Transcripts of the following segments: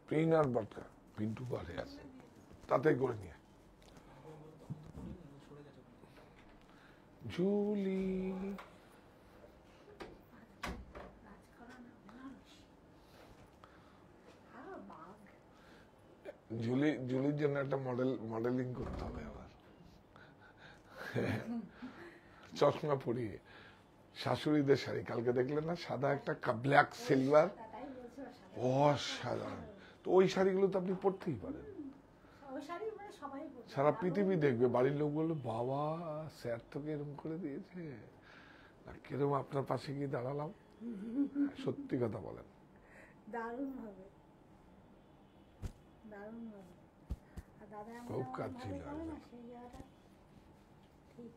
Peanut butter Pintu ঘরে আছে, তাতে করে নিয়ে জুলি জুলির জন্য একটা মডেলিং করতে হবে আবার, চশমা পরিয়ে শাশুড়িদের শাড়ি কালকে দেখলেন না, সাদা একটা ব্ল্যাক সিলভার, অসাধারণ। তো ওই শাড়িগুলো তো আপনি পরতেই পারেন, সারা পৃথিবী দেখবে, বাড়ির লোক বললো বাবা স্যার তোকে এরকম করে দিয়েছে, কিরকম আপনার পাশে গিয়ে দাঁড়ালাম, সত্যি কথা বলেন। দারুণ হবে, দারুণ হবে। আর দাদা খুব কাজ ছিল সেই জায়গাটা ঠিক।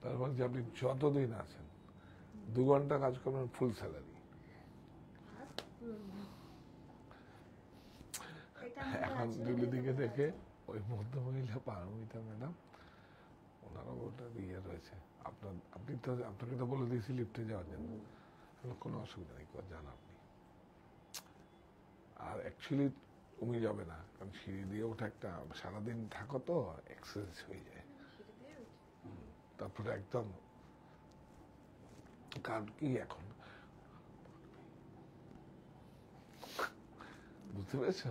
তারপর যে আপনি যতদিন আছেন 2 ঘন্টা কাজ করবেন, ফুল স্যালারি। এখন জুলি দিকে দেখে ওই মধ্যমহিলা পারমিতা ম্যাডাম, ওনারও ওটা ইয়ে রয়েছে, আপনাকে তো বলে দিয়েছি লিফটে যাওয়ার জন্য, কোনো অসুবিধা নেই, যান আপনি। আর অ্যাকচুয়ালি তুমি যাবে না, কারণ সিঁড়ি দিয়ে ওটা একটা সারাদিন থাকো তো এক্সারসাইজ হয়ে যায়। তারপরে একদম কারণ কি এখন বুঝতে পেরেছ,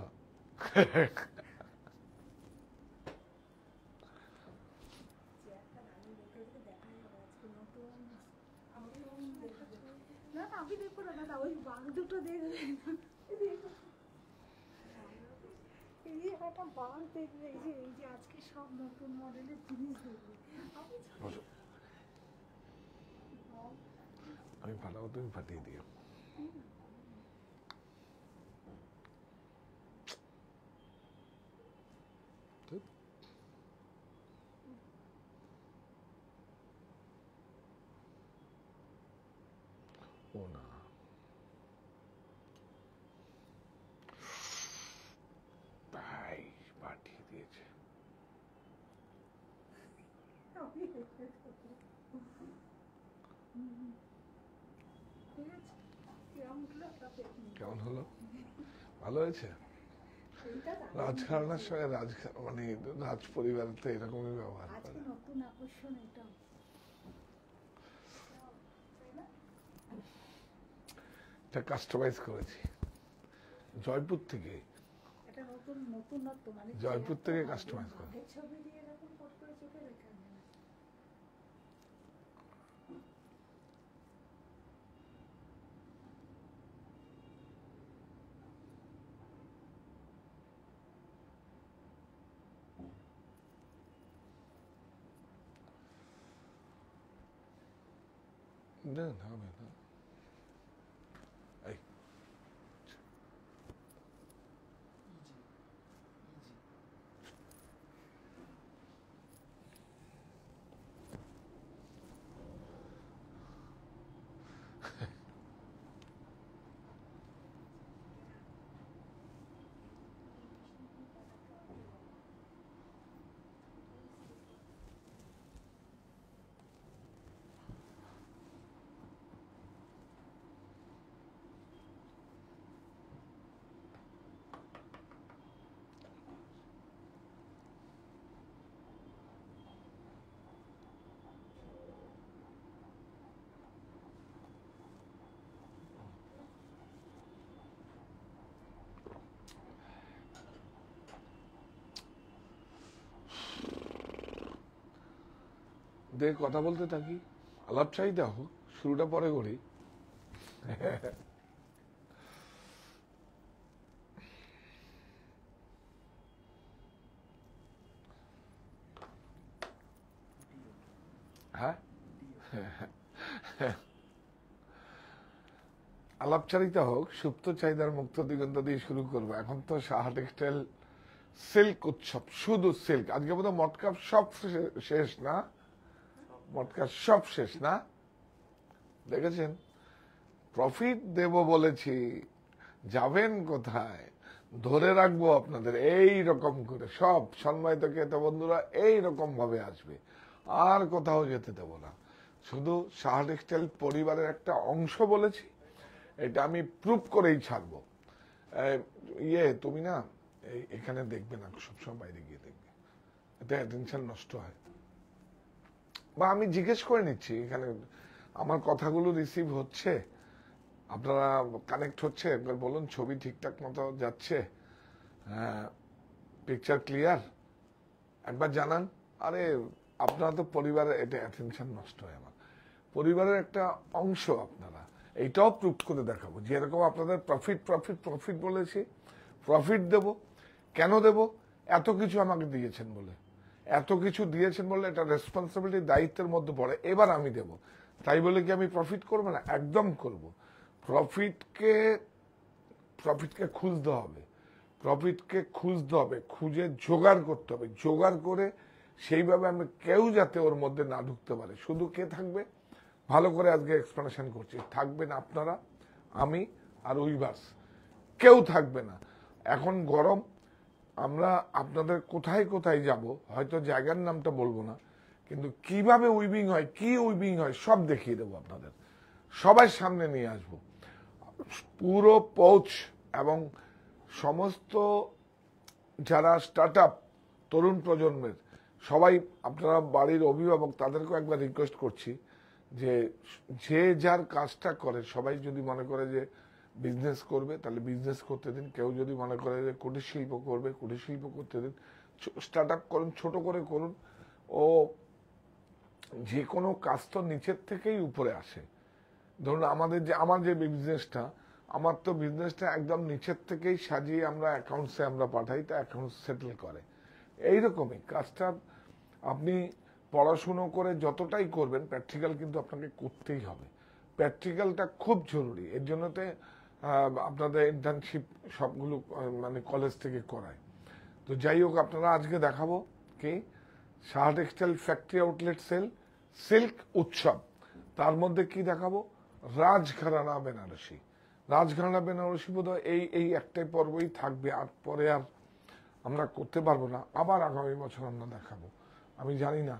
আমি দেখবো না দাদা, ওই বাঘ দুটো দেখবে, এই যে একটা বাঘ দেখবে, এই যে আজকে সব নতুন মডেলের জিনিস দেখবে। আমি ফাটাবো, তুমি ফাটিয়ে দিও। ও না, ভাই পাঠিয়ে দিয়েছে। কেমন হলো, ভালো হয়েছে? রাজঘরানার সঙ্গে মানে রাজ পরিবার তো এরকমই ব্যবহার করে। নতুন আকর্ষণ এটা, এটা কাস্টমাইজ করেছি জয়পুর থেকে, এটা নতুন নতুনত্ব, মানে জয়পুর থেকে কাস্টমাইজ করে। ছবি দিয়ে এরকম ফট করে চোখে রেখে না হবে না, এই দেখ কথা বলতে থাকি, আলাপ চাইতে হোক, শুরুটা পরে করি। হ্যাঁ, আলাপচারিতা হোক, সুপ্ত চাহিদার মুক্ত দিগন্ত দিয়ে শুরু করবো। এখন তো সাহা টেক্সটাইল সিল্ক উৎসব, শুধু সিল্ক। আজকে বোধ হয় মটকাপ সব শেষ না, মটকাপ সব শেষ না, দেখেছেন? প্রফিট দেব বলেছি, যাবেন কোথায়, ধরে রাখবো আপনাদের এই রকম করে। সব সম্মানিত ক্রেতা বন্ধুরা এই রকম ভাবে আসবে, আর কোথাও যেতে দেব না। শুধু সাহা টেক্সটাইল পরিবারের একটা অংশ বলেছি, এটা আমি প্রুভ করেই ছাড়বো। তুমি না এখানে দেখবে না, সবসময় বাইরে গিয়ে দেখবে, এতে অ্যাটেনশন নষ্ট হয়। বা আমি জিজ্ঞেস করে নিচ্ছি এখানে আমার কথাগুলো রিসিভ হচ্ছে, আপনারা কানেক্ট হচ্ছে, একবার বলুন ছবি ঠিকঠাক মতো যাচ্ছে, পিকচার ক্লিয়ার, একবার জানান। আরে আপনারা তো পরিবারের, এটা অ্যাটেনশন নষ্ট হয় আমার, পরিবারের একটা অংশ আপনারা, এইটাও প্রুভ করে দেখাবো। যেরকম আপনাদের প্রফিট প্রফিট প্রফিট বলেছি, প্রফিট দেব, কেন দেব? এত কিছু আমাকে দিয়েছেন বলে, এত কিছু দিয়েছেন বলে এটা রেসপন্সিবিলিটি, দায়িত্বের মধ্যে পড়ে। এবার আমি দেব, তাই বলে কি আমি প্রফিট করবো না? একদম করব। প্রফিটকে খুঁজতে হবে, প্রফিটকে খুঁজতে হবে, খুঁজে জোগাড় করতে হবে, জোগাড় করে সেইভাবে আমরা কেউ যাতে ওর মধ্যে না ঢুকতে পারে। শুধু কে থাকবে? ভালো করে আজকে এক্সপ্লেনেশন করছি, থাকবেন আপনারা, আমি আর উইভার্স, কেউ থাকবে না। এখন গরম, আমরা আপনাদের কোথায় কোথায় যাব, হয়তো জায়গার নামটা বলবো না, কিন্তু কিভাবে উইভিং হয়, কি উইভিং হয় সব দেখিয়ে দেবো আপনাদের, সবাই সামনে নিয়ে আসব। পুরো পৌঁছ এবং সমস্ত যারা স্টার্ট আপ তরুণ প্রজন্মের সবাই, আপনারা বাড়ির অভিভাবক, তাদেরকেও একবার রিকোয়েস্ট করছি যে যে যার কাজটা করে, সবাই যদি মনে করে যে বিজনেস করবে তাহলে বিজনেস করতে দিন, কেউ যদি মনে করে যে কুটির শিল্প করবে কুটির শিল্প করতে দিন, স্টার্ট আপ করুন, ছোট করে করুন। ও যে কোনো কাজ তো নিচের থেকেই উপরে আসে। ধরুন আমার যে বিজনেসটা, আমার তো বিজনেসটা একদম নিচের থেকেই সাজিয়ে আমরা অ্যাকাউন্টসে আমরা পাঠাই, তা অ্যাকাউন্ট সেটেল করে। এইরকমই কাজটা আপনি পড়াশুনো করে যতটাই করবেন, প্র্যাকটিক্যাল কিন্তু আপনাকে করতেই হবে। প্র্যাকটিক্যালটা খুব জরুরি, এর জন্যতে আপনাদের ইন্টার্নশিপ সবগুলো মানে কলেজ থেকে করায়। তো যাই হোক, আপনারা আজকে দেখাবো কি Saha textile factory outlet sale silk উৎসব। তার মধ্যে কি দেখাবো? রাজঘরানা বেনারসি। রাজঘরানা বেনারসি বোধহয় এই একটাই পর্বই থাকবে, আর পরে আর আমরা করতে পারবো না। আবার আগামী বছর আমরা দেখাবো, আমি জানি না।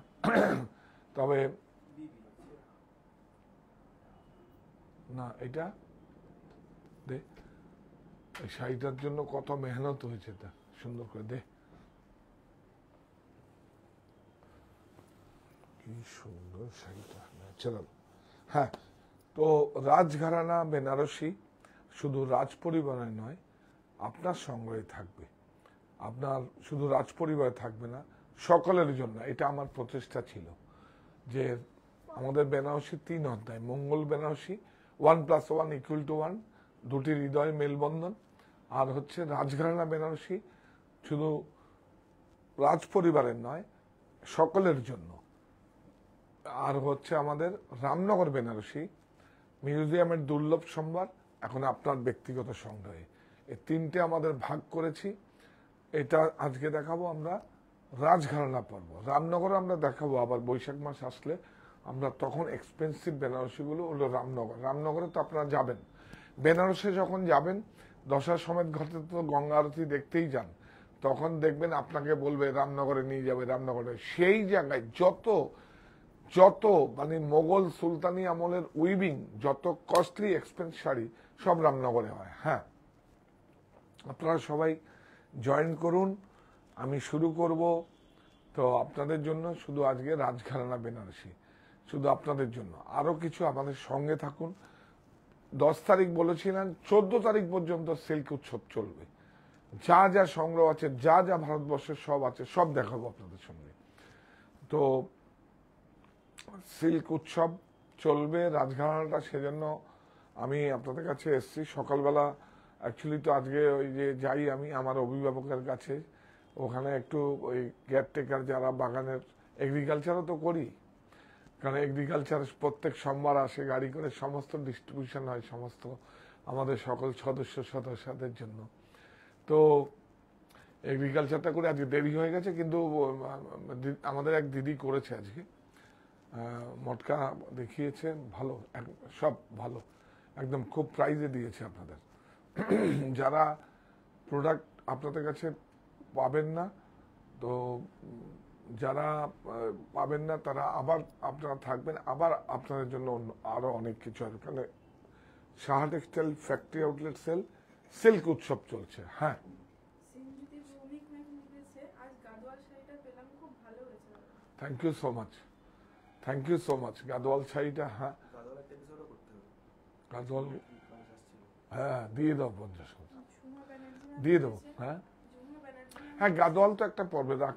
তবে না, এটা দে, এই শাড়িটার জন্য কত মেহনত হয়েছে, তা সুন্দর করে দে, কি সুন্দর শাড়িটা, ন্যাচারাল। হ্যাঁ, তো রাজঘরানা বেনারসি শুধু রাজ পরিবারে নয়, আপনার সংগ্রহে থাকবে। আপনার শুধু রাজ পরিবারে থাকবে না, সকলের জন্য। এটা আমার প্রচেষ্টা ছিল যে আমাদের বেনারসি 3 অধ্যায়, মঙ্গল বেনারসি 1+1=1, দুটি হৃদয় মেলবন্ধন, আর হচ্ছে রাজঘরানা বেনারসি শুধু রাজ পরিবারের নয়, সকলের জন্য। আর হচ্ছে আমাদের রামনগর বেনারসি মিউজিয়ামের দুর্লভ সম্ভার, এখন আপনার ব্যক্তিগত সংগ্রহে। এই 3টে আমাদের ভাগ করেছি। এটা আজকে দেখাবো আমরা রাজঘরানা পর্ব। রামনগর আমরা দেখাবো আবার বৈশাখ মাস আসলে, আমরা তখন এক্সপেন্সিভ বেনারসিগুলো হলো রামনগর। রামনগরে তো আপনারা যাবেন, বেনারসে যখন যাবেন দশার সমেত ঘাটে তো গঙ্গা আরতি দেখতেই যান, তখন দেখবেন আপনাকে বলবে রামনগরে নিয়ে যাবে, রামনগরে। সেই জায়গায় যত মানে মোগল সুলতানি আমলের উইভিং, যত কস্টলি এক্সপেন্স শাড়ি সব রামনগরে হয়। হ্যাঁ, আপনারা সবাই জয়েন করুন, আমি শুরু করব। তো আপনাদের জন্য শুধু আজকে রাজঘরানা বেনারসি, শুধু আপনাদের জন্য। আরো কিছু আমাদের সঙ্গে থাকুন। 10 তারিখ বলেছিলেন, 14 তারিখ পর্যন্ত সিল্ক উৎসব চলবে। যা যা সংগ্রহ আছে, যা যা ভারতবর্ষের সব আছে, সব দেখাবো আপনাদের সঙ্গে। তো সিল্ক উৎসব চলবে রাজঘরানাটা, সেজন্য আমি আপনাদের কাছে এসেছি সকালবেলা। অ্যাকচুয়ালি তো আজকে ওই যে যাই আমি আমার অভিভাবকের কাছে, ওখানে একটু ওই কেয়ারটেকার যারা বাগানের, এগ্রিকালচারও তো করি, কারণ এগ্রিকালচার প্রত্যেক সোমবার আসে গাড়ি করে, সমস্ত ডিস্ট্রিবিউশন হয় সমস্ত আমাদের সকল সদস্যদের জন্য। তো এগ্রিকালচারটা করে আজকে দেরি হয়ে গেছে, কিন্তু আমাদের এক দিদি করেছে আজকে, মটকা দেখিয়েছে, ভালো, সব ভালো, একদম খুব প্রাইজে দিয়েছে আপনাদের। যারা প্রোডাক্ট আপনাদের কাছে পাবেন না, তো যারা পাবেন না তারা আবার আপনারা থাকবেন, আবার আপনাদের জন্য আরো অনেক কিছু আছে। Saha textile factory outlet sale, silk উৎসব চলছে। হ্যাঁ, সিনজিতে ভৌমিক ম্যাম লিখেছে, আজ গাদোয়াল শাড়িটা পেলাম, খুব ভালো হয়েছে। Thank you so much, thank you so much. Gadwal শাড়িটা, হ্যাঁ গাদোয়াল একটা এপিসোডও করতে হবে। গাদোয়াল, মানুষ আসছিল। হ্যাঁ দিয়ে দাও 50 করে, ঝুমা ব্যানার্জি ম্যাম দিয়ে দেবো। লিখেছে, হ্যাঁ ঝুমা ব্যানার্জি ম্যাম হ্যাঁ, গাদোয়াল তো একটা পর্বে রাখ,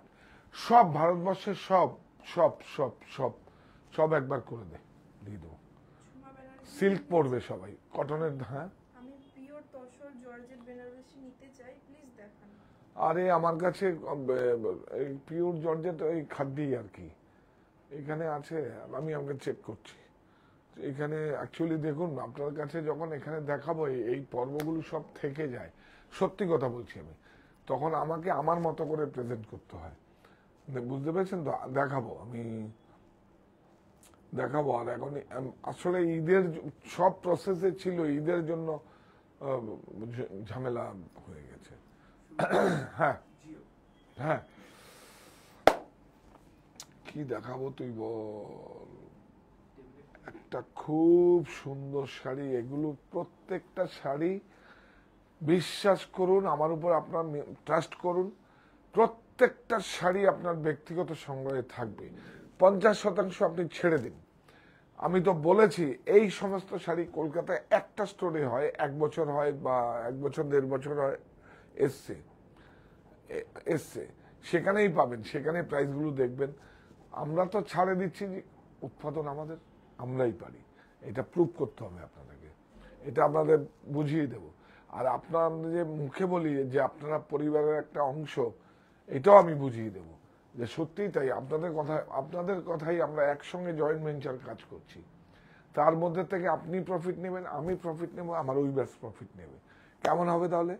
সব ভারতবর্ষের সব সব সব সব সব একবার করে দে, দিয়ে দেবো। ঝুমা ব্যানার্জি সিল্ক পরবে সবাই, কটনের। হ্যাঁ, আমি পিওর তসর জর্জেট বেনারসি নিতে চাই, প্লিজ দেখান। আরে আমার কাছে এই পিওর জর্জেট ওই খাদ্যি আর কি এখানে আছে, আমি আমাকে চেক করছি। এখানে অ্যাকচুয়ালি দেখুন, আপনার কাছে যখন এখানে দেখাবো এই পর্বগুলো সব থেকে যায়, সত্যি কথা বলছি আমি, তখন আমাকে আমার মতো করে প্রেজেন্ট করতে হয়। বুঝতে পেরেছেন তো? দেখাবো, আমি দেখাবো। আর এখন আসলে ঈদের সব প্রসেসে ছিল, ঈদের জন্য ঝামেলা হয়ে গেছে। হ্যাঁ জিও হ্যাঁ, কি দেখাবো তুই বল? একটা খুব সুন্দর শাড়ি, এগুলো প্রত্যেকটা শাড়ি, বিশ্বাস করুন আমার উপর, আপনার ট্রাস্ট করুন, প্রত্যেকটা শাড়ি আপনার ব্যক্তিগত সংগ্রহে থাকবে। 50% আপনি ছেড়ে দিন। আমি তো বলেছি এই সমস্ত শাড়ি কলকাতায় একটা স্টোরে হয়, 1 বছর হয় বা 1 বছর 1.5 বছর হয়, এসছে এসছে, সেখানেই পাবেন, সেখানে প্রাইসগুলো দেখবেন। আমরা তো ছাড়ে দিচ্ছি, যে উৎপাদন আমাদের, আমরাই পারি, এটা প্রুভ করতে হবে আপনাদেরকে, এটা আপনাদের বুঝিয়ে দেব। আর আপনার যে মুখে বলি যে আপনারা পরিবারের একটা অংশ, এটাও আমি বুঝিয়ে দেব যে সত্যিই তাই। আপনাদের কথাই আমরা একসঙ্গে জয়েন্ট ভেঞ্চার কাজ করছি, তার মধ্যে থেকে আপনি প্রফিট নেবেন, আমি প্রফিট নেব, আমার উইভার্স প্রফিট নেবে। কেমন হবে তাহলে?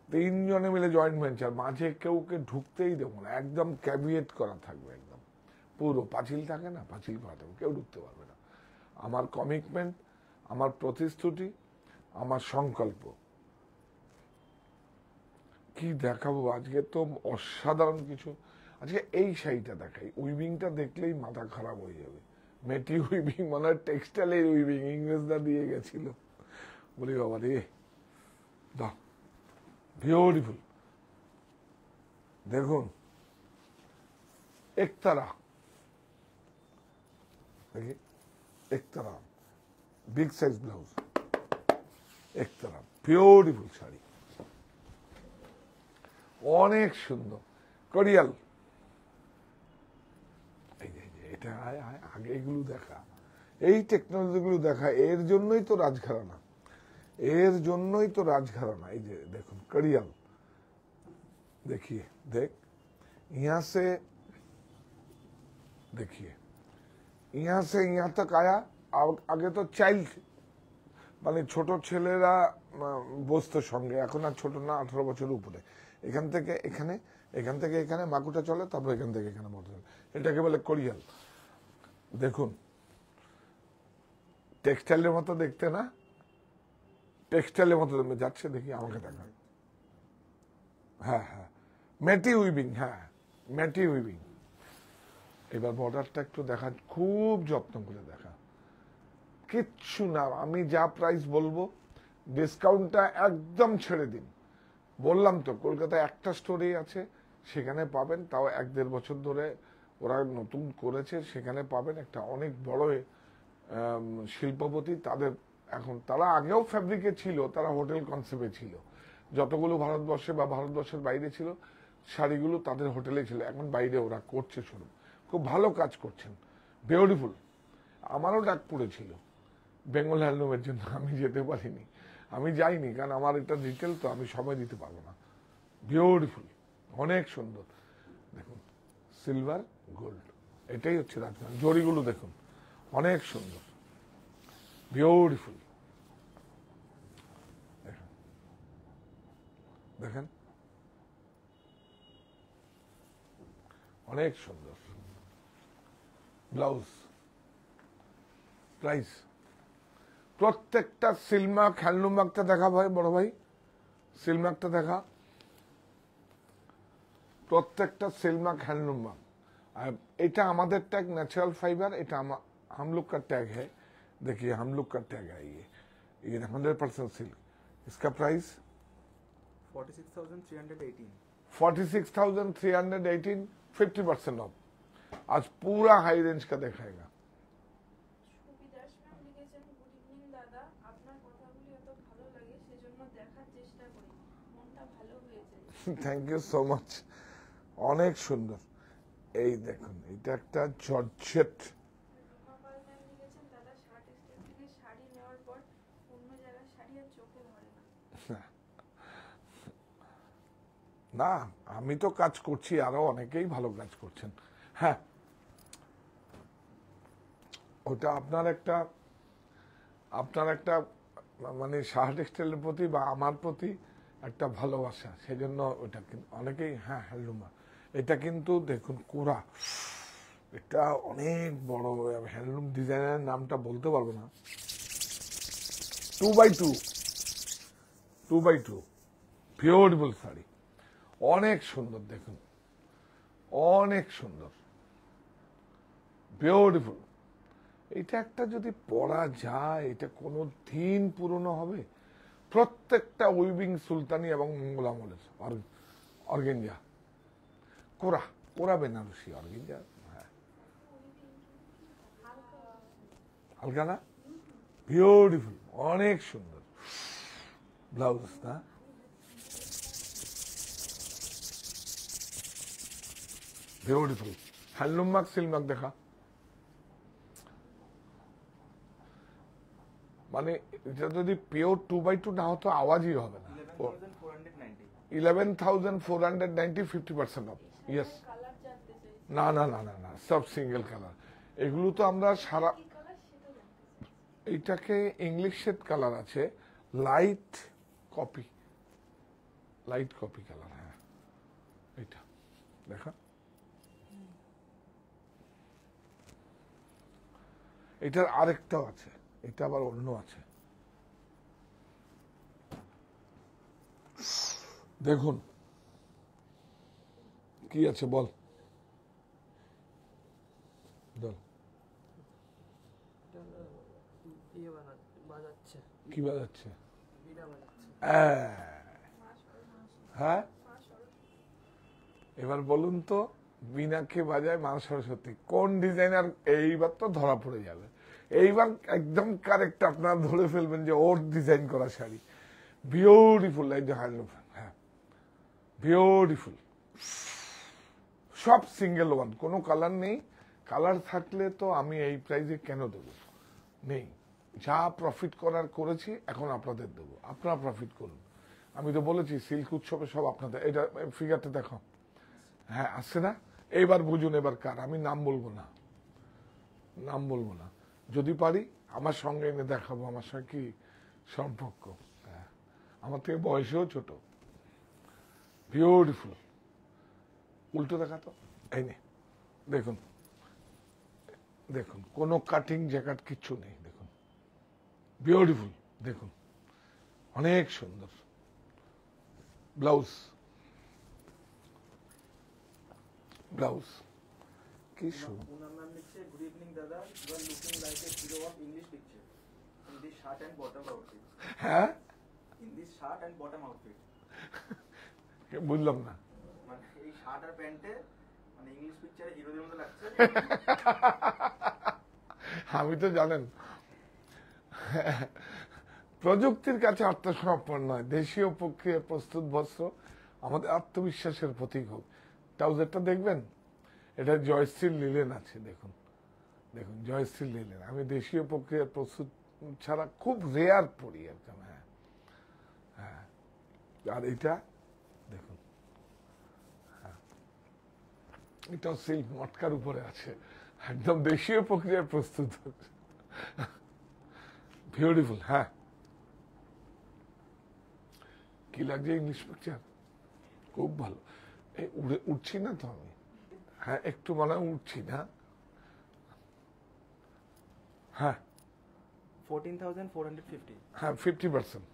3 জনে মিলে জয়েন্ট ভেঞ্চার, মাঝে কেউকে ঢুকতেই দেবো না, একদম ক্যাভিয়েট করা থাকবে, একদম পুরো পাঁচিল থাকে না, পাঁচিল করা থাকবে, কেউ ঢুকতে পারবে না। আমার কমিটমেন্ট, আমার প্রতিশ্রুতি, আমার সংকল্প। কি দেখাবো আজকে? তো অসাধারণ কিছু। আজকে এই শাড়িটা দেখাই, উইভিংটা দেখলেই মাথা খারাপ হয়ে যাবে। মেটি উইভিং, মানে হয় টেক্সটাইলের উইভিং, ইংরেজরা দিয়ে গেছিল। বলি বাবা রে, দাও, বিউটিফুল। দেখুন, একতারা, দেখি একতারা, বিগ সাইজ ব্লাউজ, একতারা, বিউটিফুল শাড়ি, অনেক সুন্দর। করিয়াল, এই যে এটা আগে এগুলো দেখা, এই টেকনোলজিগুলো দেখা, এর জন্যই তো রাজঘরানা, এর জন্যই তো রাজঘরানা। এই যে দেখুন करियल, देखिए देख, यहाँ से देखिए, यहाँ से यहाँ तक आया। আগে তো চাইল্ড, মানে ছোট ছেলেরা বসতো সঙ্গে, এখন আর ছোট না, 18 বছর উপরে। এখান থেকে এখানে, এখান থেকে এখানে মাকুটা চলে, তারপর এখান থেকে এখানে মোটর চলে, এটাকে বলে করিয়াল। দেখুন, টেক্সটাইলের মতো দেখতে না, টেক্সটাইলের মতো যাচ্ছে, দেখি আমাকে দেখা। হ্যাঁ হ্যাঁ, ম্যাটি উইভিং, হ্যাঁ ম্যাটি উইভিং। এবার বর্ডারটা একটু দেখা, খুব যত্ন করে দেখা, কিচ্ছু না, আমি যা প্রাইস বলবো, ডিসকাউন্টটা একদম ছেড়ে দিন। বললাম তো, কলকাতায় একটা স্টোরেই আছে, সেখানে পাবেন, তাও 1-1.5 বছর ধরে ওরা নতুন করেছে, সেখানে পাবেন। একটা অনেক বড় শিল্পপতি, তাদের এখন, তারা আগেও ফ্যাব্রিকে ছিল, তারা হোটেল কনসেপ্টে ছিল, যতগুলো ভারতবর্ষে বা ভারতবর্ষের বাইরে ছিল শাড়িগুলো তাদের হোটেলে ছিল, এখন বাইরে ওরা করছে শুরু, খুব ভালো কাজ করছেন, বিউটিফুল। আমারও ডাক পড়েছিল বেঙ্গল হ্যান্ডলুমের জন্য, আমি যেতে পারিনি, আমি যাইনি, কারণ আমার এটা ডিটেল তো, আমি সময় দিতে পারবো না। বিউটিফুল, অনেক সুন্দর। দেখুন, সিলভার গোল্ড, এটাই হচ্ছে রাজধানী। জরিগুলো দেখুন, অনেক সুন্দর, বিউটিফুল। দেখেন, অনেক সুন্দর ব্লাউজ। প্রাইস প্রত্যেকটা সিলমার্ক, হ্যান্ডলুমার্কটা দেখা ভাই, বড় ভাই, সিলমার্কটা দেখা, প্রত্যেকটা সিলমার্ক হ্যান্ডলুমার্ক। আর এটা আমাদের ট্যাগ ন্যাচারাল फाइबर, এটা हम लोग का टैग है। देखिए हम लोग का टैग है ये, ये 100% सिल्क। इसका प्राइस 46,318। 46,318, 50% ऑफ। आज पूरा हाई रेंज का दिखाएगा। সুবিদাস ম্যাম লিখেছেন, গুড ইভিনিং দাদা, আপনার কথাগুলি এত ভালো লাগে সেজন্য দেখার চেষ্টা করি, মনটা ভালো হয়ে যায়। থ্যাংক ইউ সো মাচ, অনেক সুন্দর। এই দেখুন, এটা একটা জর্জেট। রুমা পাল ম্যাম লিখেছেন, দাদা শার্ট স্টাইল থেকে শাড়ি নেওয়ার পর অন্য জায়গায় শাড়ি আর চোখে ধরে না। না, আমি তো কাজ করছি, আরো অনেকেই ভালো কাজ করছেন। হ্যাঁ, ওটা আপনার একটা মানে সাহা টেক্সটাইলের প্রতি বা আমার প্রতি একটা ভালোবাসা, সেই জন্য ওটা অনেকেই। হ্যাঁ, হ্যান্ডলুমা। এটা কিন্তু দেখুন কোরা, এটা অনেক বড় হ্যান্ডলুম। ডিজাইনের নামটা বলতে পারবো না। 2x2 বিউটিফুল শাড়ি, অনেক সুন্দর। দেখুন, অনেক সুন্দর, বিউটিফুল। এটা একটা যদি পরা যায়, এটা কোনো দিন পুরনো হবে। প্রত্যেকটা উইভিং সুলতানি এবং মঙ্গল আমলের অর্গেঞ্জা, কোরা বেনারসি অর্গেঞ্জা। হ্যাঁ, হালকা না, বিউটিফুল, অনেক সুন্দর ব্লাউজ না। Beautiful handloom mark, silk mark দেখা। মানে এটা যদি পিওর 2x2 না হতো আওয়াজই হবে না। 11,490। 11,490, 50% অফ। ইয়েস। কালার জানতে চাই, না না না না না, সব সিঙ্গেল কালার। এগুলো তো আমরা সারা, কি কালার সেটা জানতে চাই। এইটাকে ইংলিশ শেড কালার আছে, লাইট কপি কালার। হ্যাঁ, এইটা দেখা। এটার আরেকটাও আছে, এটা আবার অন্য আছে। দেখুন কি আছে, বল বল। ইয়ে বাজাচ্ছে, কি বাজাচ্ছে? বিনা বাজাচ্ছে। হ্যাঁ, এবার বলুন তো, বিনাকে বাজায় মা সরস্বতী, কোন ডিজাইনার? এইবার তো ধরা পড়ে যাবে। এইবার একদম কারেক্ট আপনারা ধরে ফেলবেন যে ওর ডিজাইন করা শাড়ি। বিউটিফুল, এই যে হ্যান্ডলুম। হ্যাঁ, বিউটিফুল, সব সিঙ্গেল ওয়ান, কোনো কালার নেই। কালার থাকলে তো আমি এই প্রাইজে কেন দেবো? নেই। যা প্রফিট করার করেছি, এখন আপনাদের দেবো, আপনারা প্রফিট করুন। আমি তো বলেছি সিল্ক উৎসবে সব আপনাদের। এটা ফিগারটা দেখো, হ্যাঁ আসছে না? এইবার বুঝুন এবার কার। আমি নাম বলবো না, যদি পারি আমার সঙ্গে এনে দেখাবো। আমার সঙ্গে কি সম্পর্ক? হ্যাঁ, আমার থেকে বয়সেও ছোট। বিউটিফুল, উল্টো দেখা তো, এই নে দেখুন, কোনো কাটিং জ্যাকেট কিচ্ছু নেই। দেখুন, বিউটিফুল, দেখুন অনেক সুন্দর ব্লাউজ কি সুন্দর। Poonam ma'am লিখছে, good evening দাদা, you are looking like a hero of English picture in this shirt and bottom outfit. হ্যাঁ, In this shirt and bottom outfit. বুঝলাম না। মানে এই শার্ট আর প্যান্টে মানে ইংলিশ পিকচারে হিরোদের মতো লাগছে। আমি তো জানেন প্রযুক্তির কাছে আত্মসমর্পণ নয়, দেশীয় প্রক্রিয়ায় প্রস্তুত বস্ত্র আমাদের আত্মবিশ্বাসের প্রতীক হোক। ট্রাউজারটা দেখবেন, এটা জয়শ্রী লিলেন আছে। দেখুন জয়শ্রী লিলেন। আমি দেশীয় প্রক্রিয়ায় প্রস্তুত ছাড়া খুব রেয়ার পড়ি আর কি। হ্যাঁ, আর এটা দেখুন, হ্যাঁ, এটাও সিল্ক মটকার উপরে আছে, একদম দেশীয় প্রক্রিয়ায় প্রস্তুত। বিউটিফুল। হ্যাঁ, কি লাগছে ইংলিশ পিকচার? খুব ভালো। এই উঠছি না তো আমি? হ্যাঁ, একটু মনে হয় উঠছি না। হ্যাঁ 14,450। হ্যাঁ, 50%।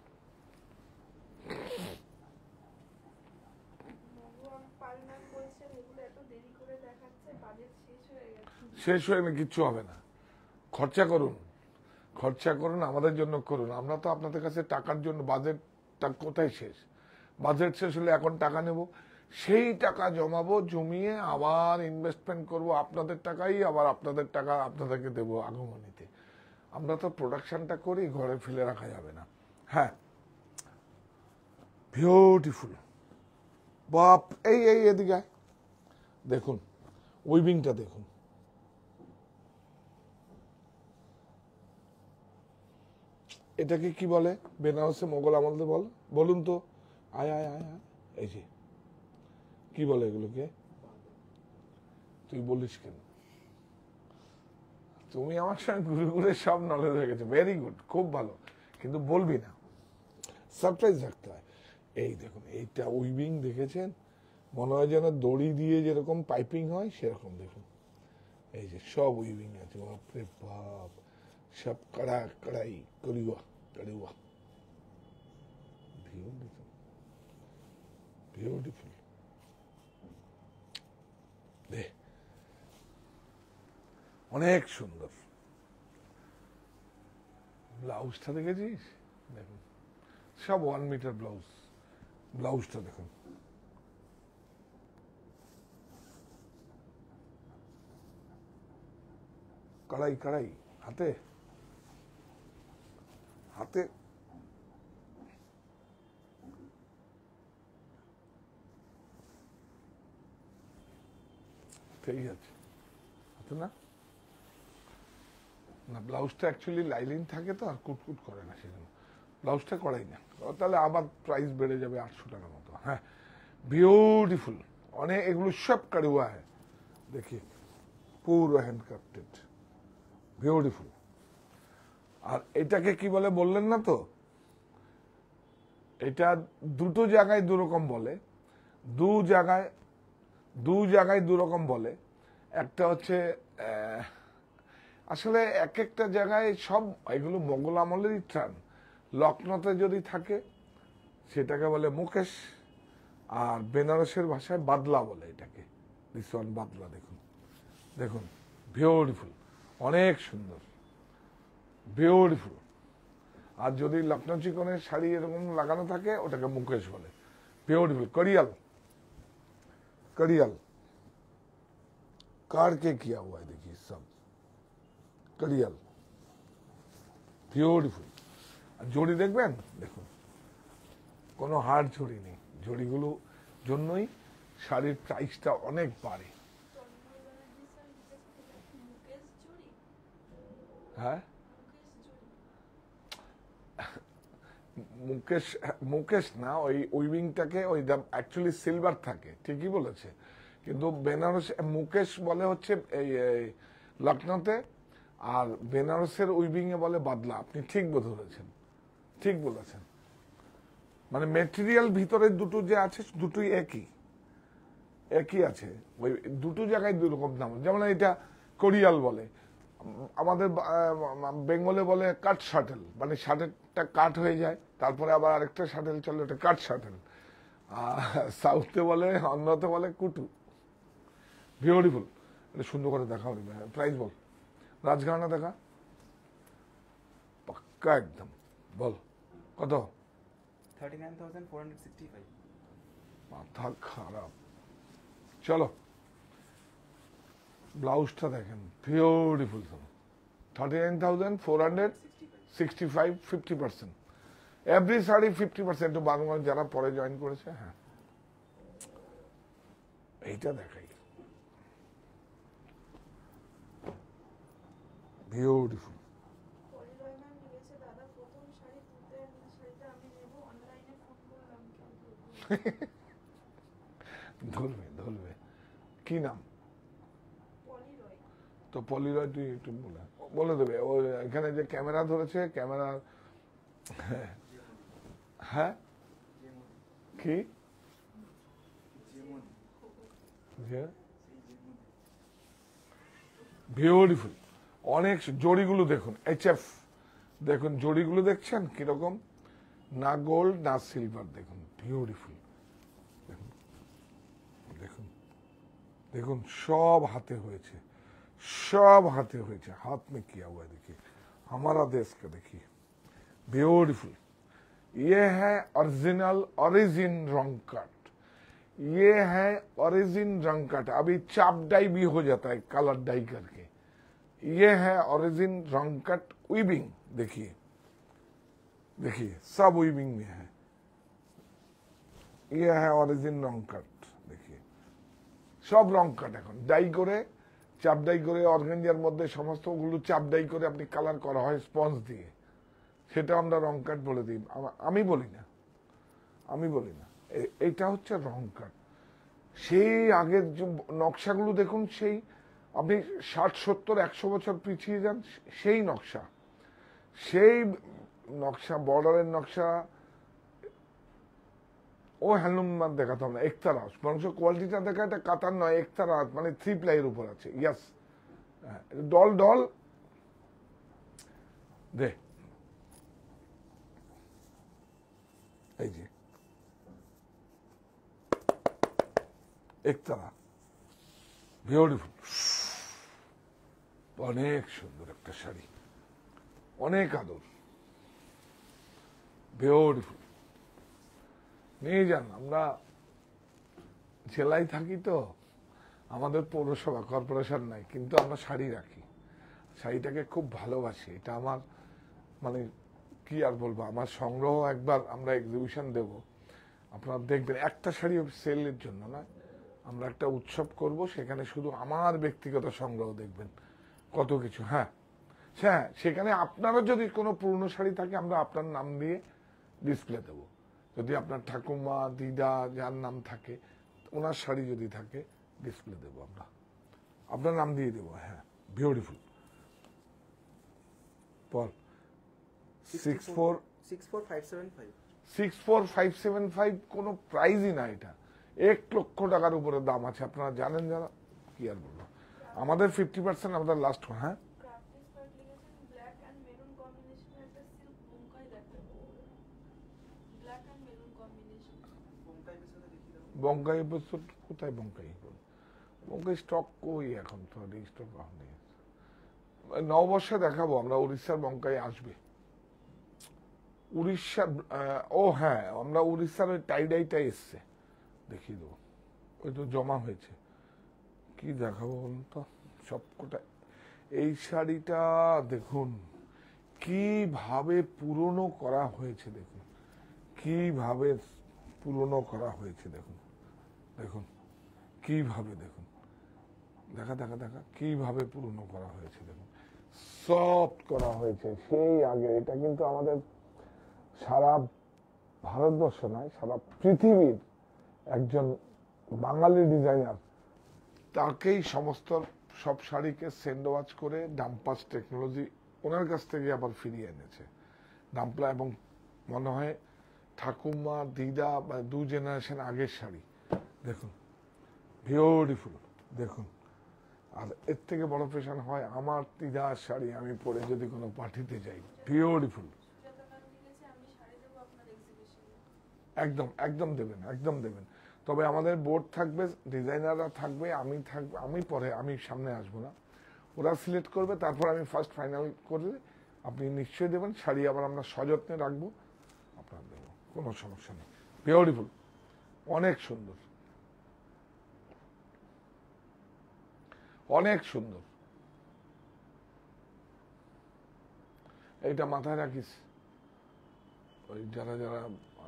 মহুয়া পাল ম্যাম বলছেন, এগুলো এত দেরি করে দেখাচ্ছে, বাজেট শেষ হয়ে গেছে। শেষ হয়ে না, কিচ্ছু হবে না। খরচা করুন, খরচা করুন, আমাদের জন্য করুন। আমরা তো আপনাদের কাছে টাকার জন্য, বাজেটটা কোথায় শেষ? বাজেট শেষ হলে এখন টাকা নেব, সেই টাকা জমাবো, জমিয়ে আবার ইনভেস্টমেন্ট করব আপনাদের টাকাই, আবার আপনাদের টাকা আপনাদেরকে দেবো আগমনীতে। আমরা তো প্রোডাকশনটা করি, ঘরে ফেলে রাখা যাবে না। হ্যাঁ, বিউটিফুল। বাপ, এই এই এদিকে আয়। দেখুন উইভিংটা দেখুন, এটাকে কি বলে বেনারসে মোগল আমলে বল, বলুন তো? আয় আয় আয় আয়, এই যে কি বলে এগুলোকে? তুই বলিস কেন? তুমি আমার সঙ্গে ঘুরে ঘুরে সব নলেজ হয়ে গেছে। ভেরি গুড, খুব ভালো, কিন্তু বলবি না, সারপ্রাইজ রাখতে হয়। এই দেখুন, এইটা উইভিং দেখেছেন? মনে হয় যেন দড়ি দিয়ে যেরকম পাইপিং হয় সেরকম। দেখুন এই যে সব উইভিং আছে, বাপরে বাপ, সব কড়া কড়াই করিয়া করিয়া। Beautiful, beautiful. দে, অনেক সুন্দর। ব্লাউজটা দেখেছিস? দেখুন সব 1 মিটার ব্লাউজ। ব্লাউজটা দেখুন, কড়াই কড়াই, হাতে হাতে ঠিক আছে, হাতে না না, ব্লাউজটা অ্যাকচুয়ালি লাইলিন থাকে তো, আর কুটকুট করে না, সেজন্য ব্লাউজটা করাই না। তাহলে আবার প্রাইস বেড়ে যাবে 800 টাকার মতো। হ্যাঁ, বিউটিফুল। অনেক, এগুলো সব কারুয়া है, देखिए পুরো হ্যান্ড ক্রাফটেড, বিউটিফুল। আর এটাকে কি বলে বললেন না তো? এটা দুটো জায়গায় দুরকম বলে, দু জায়গায় দুরকম বলে। একটা হচ্ছে আসলে এক একটা জায়গায় সব এগুলো মোগল আমলেরই ট্রান। লখনৌতে যদি থাকে সেটাকে বলে মুকেশ, আর বেনারসের ভাষায় বাদলা বলে এটাকে। দিস ওয়ান বাদলা। দেখুন দেখুন, বিউটিফুল, অনেক সুন্দর, বিউটিফুল। আর যদি লখনৌ চিকনের শাড়ি এরকম লাগানো থাকে ওটাকে মুকেশ বলে। বিউটিফুল। करियल, करियल काट के किया हुआ है, देखिए सब करियल, বিউটিফুল। আর জড়ি দেখবেন, দেখুন কোনো হাড় জড়ি নেই। জড়িগুলো জন্যই শাড়ির প্রাইসটা অনেক বাড়ে। তন্ময় ব্যানার্জি স্যার লিখেছেন এটা কি মুকেশ চুরি? হ্যাঁ, মুকেশ চুরি। মুকেশ না, ওই উইভিংটাকে ওই অ্যাকচুয়ালি সিলভার থাকে, ঠিকই বলেছে, কিন্তু বেনারস মুকেশ বলে হচ্ছে এই লখনৌতে, আর বেনারসের উইভিং এ বলে বাদলা। আপনি ঠিক ধরেছেন, ঠিক বলেছেন। মানে মেটেরিয়াল ভিতরে দুটো যে আছে দুটোই একই আছে, ওই দুটো জায়গায় দুই রকম দাম। যেমন এটা কোরিয়াল বলে, আমাদের বেঙ্গলে বলে কাট শাটেল, মানে শার্টেরটা কাট হয়ে যায়, তারপরে আবার আরেকটা শাটেল চলে, ওটা কাট শাটেল। আর সাউথে বলে, অন্যতে বলে কুটু। বিউটিফুল। এটা সুন্দর করে দেখা হবে। প্রাইস বল, রাজঘরানা দেখা পাক্কা একদম। বল কত? 39,465। মাথা খারাপ। চলো ব্লাউজটা দেখেন, বিউটিফুল। 39,465, 50%। এভরি শাড়ি 50%। একটু বাংলা যারা পরে জয়েন করেছে। হ্যাঁ, এইটা দেখাই, বিউটিফুল। পলিরয় ম্যাম লিখেছে, দাদা প্রথম শাড়ি তুলতে শাড়িটা আমি নেব, অনলাইনে ফোন করলাম কেউ ধরবে ধরবে। কি নাম? পলিরয়। তো পলিরয় তুই একটু বলে দেবে। ও এখানে যে ক্যামেরা ধরেছে, ক্যামেরা। হ্যাঁ, কি বিউটিফুল। অনেক জড়িগুলো দেখুন, HF দেখুন, জড়িগুলো দেখছেন কিরকম, না গোল্ড না সিলভার। দেখুন বিউটিফুল। দেখুন দেখুন দেখুন, সব হাতে হয়েছে, সব হাতে হয়েছে, হাত মে কিয়া হুয়া। देखिए हमारा देश का देखिए, ब्यूटीफुल। ये है ओरिजिनल ओरिजिन रंग कट, ये है ओरिजिन रंग कट। अभी चाप डाई भी हो जाता है कलर डाई करके। ये है ओरिजिन रंग कट वीविंग। देखिए देखिए सब वीविंग में है। ये है অরিজিন রং কাট। देखिए সব রং কাট এখন ডাই করে চাপ ডাই করে অর্গানজার মধ্যে সমস্তগুলো চাপ ডাই করে আপনি কালার করা হয় স্পঞ্জ দিয়ে, সেটা আমরা রং কাট বলে দিই। আমি বলি না, আমি বলি না, এটা হচ্ছে রং কাট। সেই আগের যে নকশাগুলো দেখুন, সেই আপনি 60, 70, 100 বছর পিছিয়ে যান, সেই নকশা, সেই নকশা, বর্ডারের নকশা। ও হ্যান্ডলুম দেখাতাম না, একতারা বরঞ্চ কোয়ালিটিটা দেখা, এটা কাতার নয়, একতারা মানে 3 প্লাইয়ের উপর আছে। ইয়াস, ডল ডল দে, এই যে একতারা, বিউটিফুল, অনেক সুন্দর একটা শাড়ি, অনেক আদর, বিউটিফুল। নিয়ে যান। আমরা জেলায় থাকি তো, আমাদের পৌরসভা কর্পোরেশন নাই, কিন্তু আমরা শাড়ি রাখি, শাড়িটাকে খুব ভালোবাসি। এটা আমার মানে কি আর বলবো, আমার সংগ্রহ। একবার আমরা এক্সিবিশন দেব, আপনারা দেখবেন। একটা শাড়ি সেলের জন্য না, আমরা একটা উৎসব করব, সেখানে শুধু আমার ব্যক্তিগত সংগ্রহ দেখবেন, কত কিছু। হ্যাঁ হ্যাঁ, সেখানে আপনারও যদি কোনো পুরনো শাড়ি থাকে, আমরা আপনার নাম দিয়ে ডিসপ্লে দেবো। যদি আপনার ঠাকুমা, দিদা যার নাম থাকে, ওনার শাড়ি যদি থাকে, ডিসপ্লে দেবো আমরা, আপনার নাম দিয়ে দেবো। হ্যাঁ, বিউটিফুল। পর 64575 64575 কোনো প্রাইজই না, এটা 1 লক্ষ টাকার উপরে দাম আছে। আপনারা জানেন যারা, কি আর বলবো। আমাদের 50% আমাদের লাস্ট। হ্যাঁ, প্র্যাকটিস পার্ট লিখেছেন ব্ল্যাক এন্ড মেরুন কম্বিনেশনে একটা সিল্ক বোমকাই দেখাবো। Black and maroon combination. Bomkai পিছনে দেখিয়ে দাও। বঙ্কাই এপিসোড কোথায়? বঙ্কাই বঙ্কাই স্টক কই এখন? তো স্টক নেই। নববর্ষে দেখাবো আমরা, উড়িষ্যার বঙ্কাই আসবে। উড়িষ্যার ও হ্যাঁ, আমরা উড়িষ্যার ওই টাইডাইটা এসছে, দেখিয়ে দেবো। ওই তো জমা হয়েছে। কি দেখাবো বলুন তো, সবকটা। এই শাড়িটা দেখুন কিভাবে পুরনো করা হয়েছে, দেখুন কিভাবে পুরনো করা হয়েছে, দেখুন দেখুন কিভাবে, দেখুন দেখা দেখা দেখা কিভাবে পুরনো করা হয়েছে, দেখুন সফট করা হয়েছে সেই আগে। এটা কিন্তু আমাদের সারা ভারতবর্ষ নয়, সারা পৃথিবীর একজন বাঙালি ডিজাইনার, তাকেই সমস্ত সব শাড়িকে সেন্ড ওয়াচ করে ডাম্পাস টেকনোলজি ওনার কাছ থেকে আবার ফিরিয়ে এনেছে। ডাম্পলা, এবং মনে হয় ঠাকুমা, দিদা বা 2 জেনারেশন আগের শাড়ি। দেখুন বিউটিফুল, দেখুন। আর এর থেকে বড় ফ্যাশন হয় আমার দিদার শাড়ি আমি পরে যদি কোনো পার্টিতে যাই, বিউটিফুল। সুজাতা ম্যাম লিখেছে আমি শাড়ি দেবো আপনার এক্সিবিশনে। একদম একদম দেবেন, একদম দেবেন। তবে আমাদের বোর্ড থাকবে, ডিজাইনাররা থাকবে, আমি থাকবে, আমি পরে, আমি সামনে আসবো না, ওরা সিলেক্ট করবে, তারপর আমি ফার্স্ট ফাইনাল করলে আপনি নিশ্চয়ই দেবেন। শাড়ি আবার আমরা সযত্নে রাখবো, আপনার দেবো, কোনো সমস্যা নেই। বিউটিফুল, অনেক সুন্দর, অনেক সুন্দর। এইটা মাথায় রাখিস, ওই যারা যারা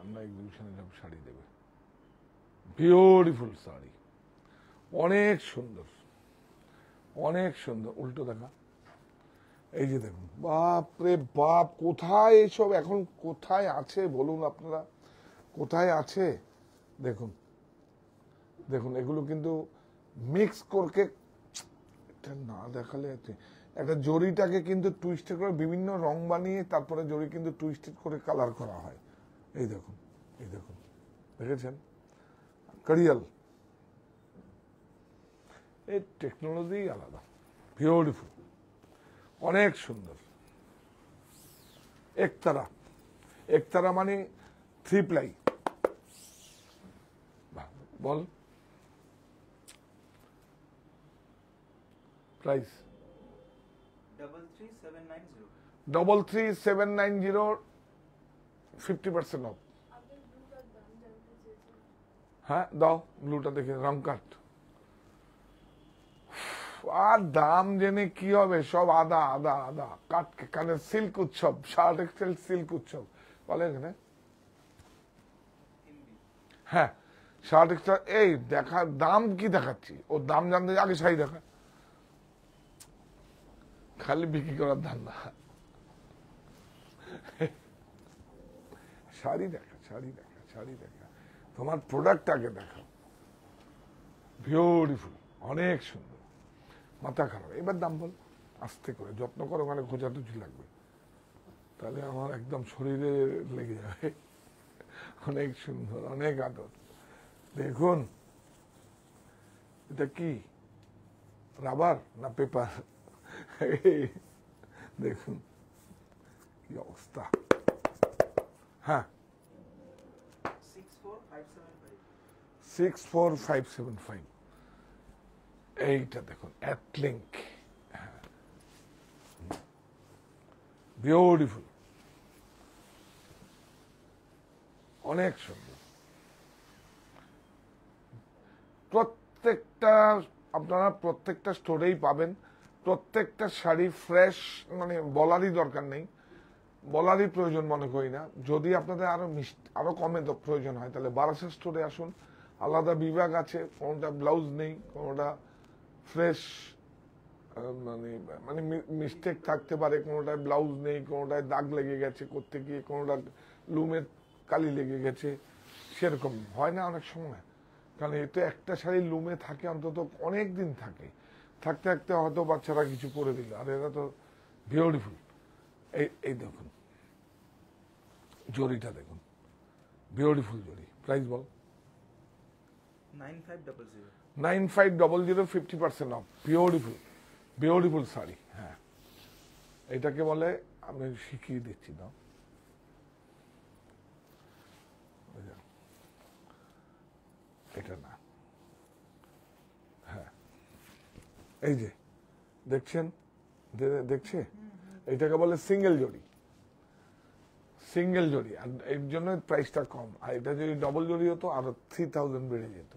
আমরা এক্সিবিশনে যাব শাড়ি দেবে। বিউটিফুল শাড়ি, অনেক সুন্দর, অনেক সুন্দর। উল্টো দেখা, এই যে দেখুন, বাপ রে বাপ, কোথায় এসব এখন, কোথায় আছে বলুন আপনারা, কোথায় আছে? দেখুন দেখুন, এগুলো কিন্তু মিক্স করকে, এটা না দেখালে একটা জরিটাকে কিন্তু টুইস্টেড করে বিভিন্ন রং বানিয়ে তারপরে জরি কিন্তু টুইস্টেড করে কালার করা হয়। এই দেখুন, এই দেখুন, দেখেছেন? কারিয়াল, এই টেকনোলজি আলাদা, বিউটিফুল, অনেক সুন্দর। একতারা, একতারা মানে 3 প্লাই। Ball price. 33790 33,790 50% অফ। আপনি ব্লুটার দাম জানতে চেয়েছেন। হ্যাঁ দাও ব্লুটা দেখে, রং কাট। আর দাম জেনে কি হবে, সব আদা আদা আদা কাট। কানে সিল্ক উৎসব, শার্ট এক্সেল সিল্ক উৎসব বলে এখানে। হ্যাঁ শার্ট এক্সেল। এই দেখা দাম কি দেখাচ্ছি, ও দাম জানতে আগে শাড়ি দেখা, খালি বিক্রি করার ধান্দা। শাড়ি দেখা, শাড়ি দেখা, শাড়ি দেখা, তোমার প্রোডাক্ট আগে দেখা। বিউটিফুল, অনেক সুন্দর, মাথা খারাপ। এবার দাম বল আস্তে করে, যত্ন করো, মানে খোঁচাটুচি লাগবে, তাহলে আমার একদম শরীরে লেগে যাবে। অনেক সুন্দর, অনেক আদর। দেখুন এটা কি রাবার না পেপার, দেখুন কি অবস্থা। হ্যাঁ 64575 64575, এইটা দেখুন অ্যাটলিঙ্ক, বিউটিফুল, অনেক সুন্দর। প্রত্যেকটা আপনারা প্রত্যেকটা স্টোরেই পাবেন। প্রত্যেকটা শাড়ি ফ্রেশ, মানে বলারই দরকার নেই, বলারই প্রয়োজন মনে করি না। যদি আপনাদের আরো কমে প্রয়োজন হয় তাহলে বারাসা স্টোরে আসুন, আলাদা বিভাগ আছে, কোনোটা ব্লাউজ নেই, কোনোটা ফ্রেশ, মানে মানে মিস্টেক থাকতে পারে, কোনোটায় ব্লাউজ নেই, কোনোটায় দাগ লেগে গেছে করতে গিয়ে, কোনোটা লুমের কালি লেগে গেছে, সেরকম হয় না অনেক সময়। কারণ এতে একটা শাড়ি লুমে থাকে অন্তত অনেক দিন থাকে, থাকতে থাকতে হয়তো বাচ্চারা কিছু করে দিল। আর এরা তো বিউটিফুল। এই দেখুন জরিটা দেখুন, বিউটিফুল জরি। Price ball 9500 9500, 50% of. Beautiful, beautiful sari. হ্যাঁ এটাকে বলে, আমি শিখিয়ে দিচ্ছি না, এটা না, হ্যাঁ এই যে দেখছেন, দেখছে, এটাকে বলে সিঙ্গেল জড়ি, সিঙ্গেল জড়ি। আর এর জন্য প্রাইসটা কম। আর এটা যদি ডবল জড়ি হতো আরো 3000 বেড়ে যেত।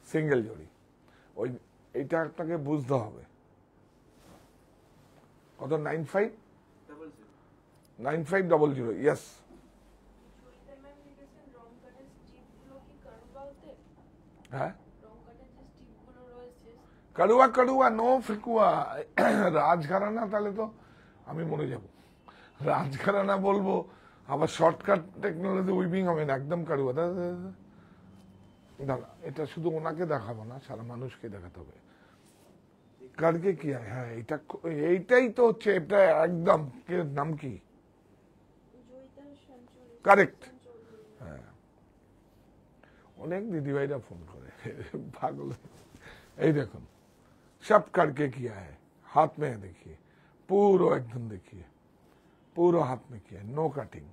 সিঙ্গেল জড়ি, ওই এইটা আপনাকে বুঝতে হবে। কত? 9500, ইয়েস। জয়িতা ম্যাম লিখেছেন রং কাটের স্ট্রিপগুলো কি কারুবাতে? হ্যাঁ রং কাটের যে স্ট্রিপগুলো রয়েছে কাড়ুয়া কাড়ুয়া, নো ফেকুয়া। রাজঘরানা, তাহলে তো আমি মরে যাব। রাজঘরানা বলবো, আবার শর্টকাট টেকনোলজি উইভিং হবে না, একদম কাড়ুয়া। দাদা এটা শুধু ওনাকে দেখাবো না, সারা মানুষকে দেখাতে হবে। কারকে কি হয়? হ্যাঁ এইটাই তো হচ্ছে, এটা একদম। কে নাম কি? জয়িতা সঞ্চয়। কারেক্ট। হ্যাঁ অনেক দিদিভাইরা ফোন করে, পাগল। এই দেখুন सब करके किया है, हाथ में देखिए, पूरा एकदम देखिए, पूरा हाथ में किया है, नो कटिंग।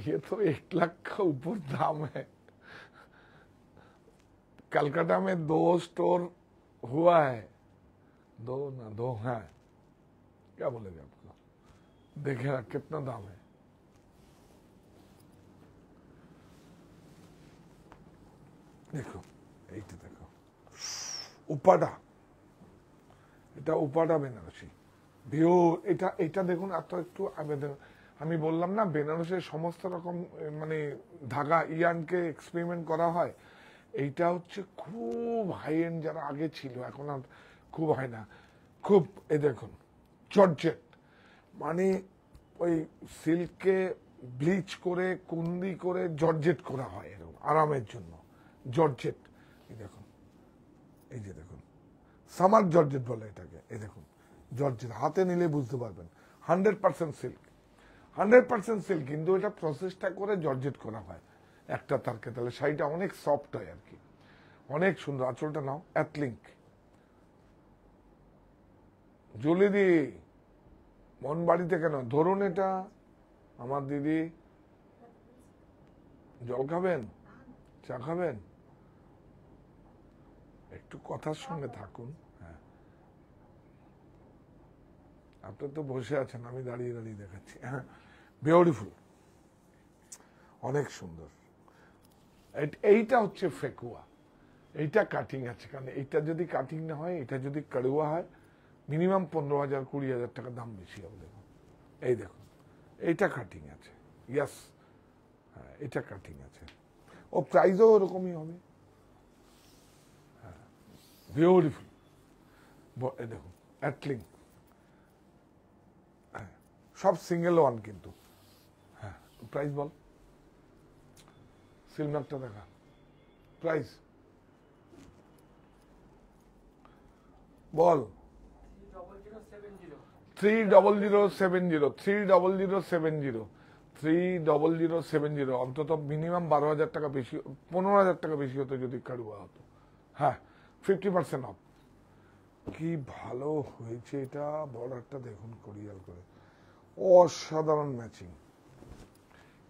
ये तो 1 लाख का ऊपर दाम है। कलकत्ता में 2 स्टोर हुआ है, 2 है, क्या बोलेगा आपको? देखे ना कितना दाम है। देखो এইটা দেখো, উপাডা, এটা উপাডা বেনারসি ভিউ। এটা দেখুন, এত একটু আবেদন। আমি বললাম না বেনারসের সমস্ত রকম মানে ধাগা ইয়ানকে এক্সপেরিমেন্ট করা হয়। এইটা হচ্ছে খুব হাই এন্ড, যারা আগে ছিল, এখন আর খুব হয় না। খুব, এই দেখুন জর্জেট, মানে ওই সিল্কে ব্লিচ করে কুন্দি করে জর্জেট করা হয়, এরকম আরামের জন্য জর্জেট। এই দেখুন, এই যে দেখুন সামার জর্জেট বলে এটাকে। এই দেখুন জর্জেট, হাতে নিলে বুঝতে পারবেন 100% সিল্ক, 100% সিল্ক, কিন্তু এটা প্রসেসটা করে জর্জেট করা হয় একটা তারকে, তাহলে শাড়িটা অনেক সফট হয় আর কি, অনেক সুন্দর। আঁচলটা নাও, অ্যাথলিঙ্ক। জুলিদি মন বাড়িতে কেন? ধরুন এটা আমার দিদি, জল খাবেন, চা খাবেন, একটু কথার সঙ্গে থাকুন। হ্যাঁ আপনি তো বসে আছেন, আমি দাঁড়িয়ে দাঁড়িয়ে দেখাচ্ছি। হ্যাঁ, বিউটিফুল, অনেক সুন্দর। এইটা হচ্ছে ফেকুয়া, এইটা কাটিং আছে, কারণ এইটা যদি কাটিং না হয়, এটা যদি কাড়ুয়া হয়, মিনিমাম 15,000 20,000 টাকা দাম বেশি হবে। দেখুন, এই দেখুন, এইটা কাটিং আছে, ইয়াস, হ্যাঁ এটা কাটিং আছে, ও প্রাইসও ওরকমই হবে। হ্যাঁ, বিউটিফুল। এই দেখুন অ্যাটলিং, হ্যাঁ সব সিঙ্গেল ওয়ান কিন্তু। হ্যাঁ, প্রাইস বল, সিলমারটা দেখা, প্রাইস বল। 30070 অন্তত মিনিমাম 12,000 টাকা বেশি, 15,000 টাকা বেশি হতো যদি কারুয়া হতো। হ্যাঁ, 50% অফ। কি ভালো হয়েছে এটা, বর্ডারটা দেখুন কোরিয়াল করে, অসাধারণ ম্যাচিং।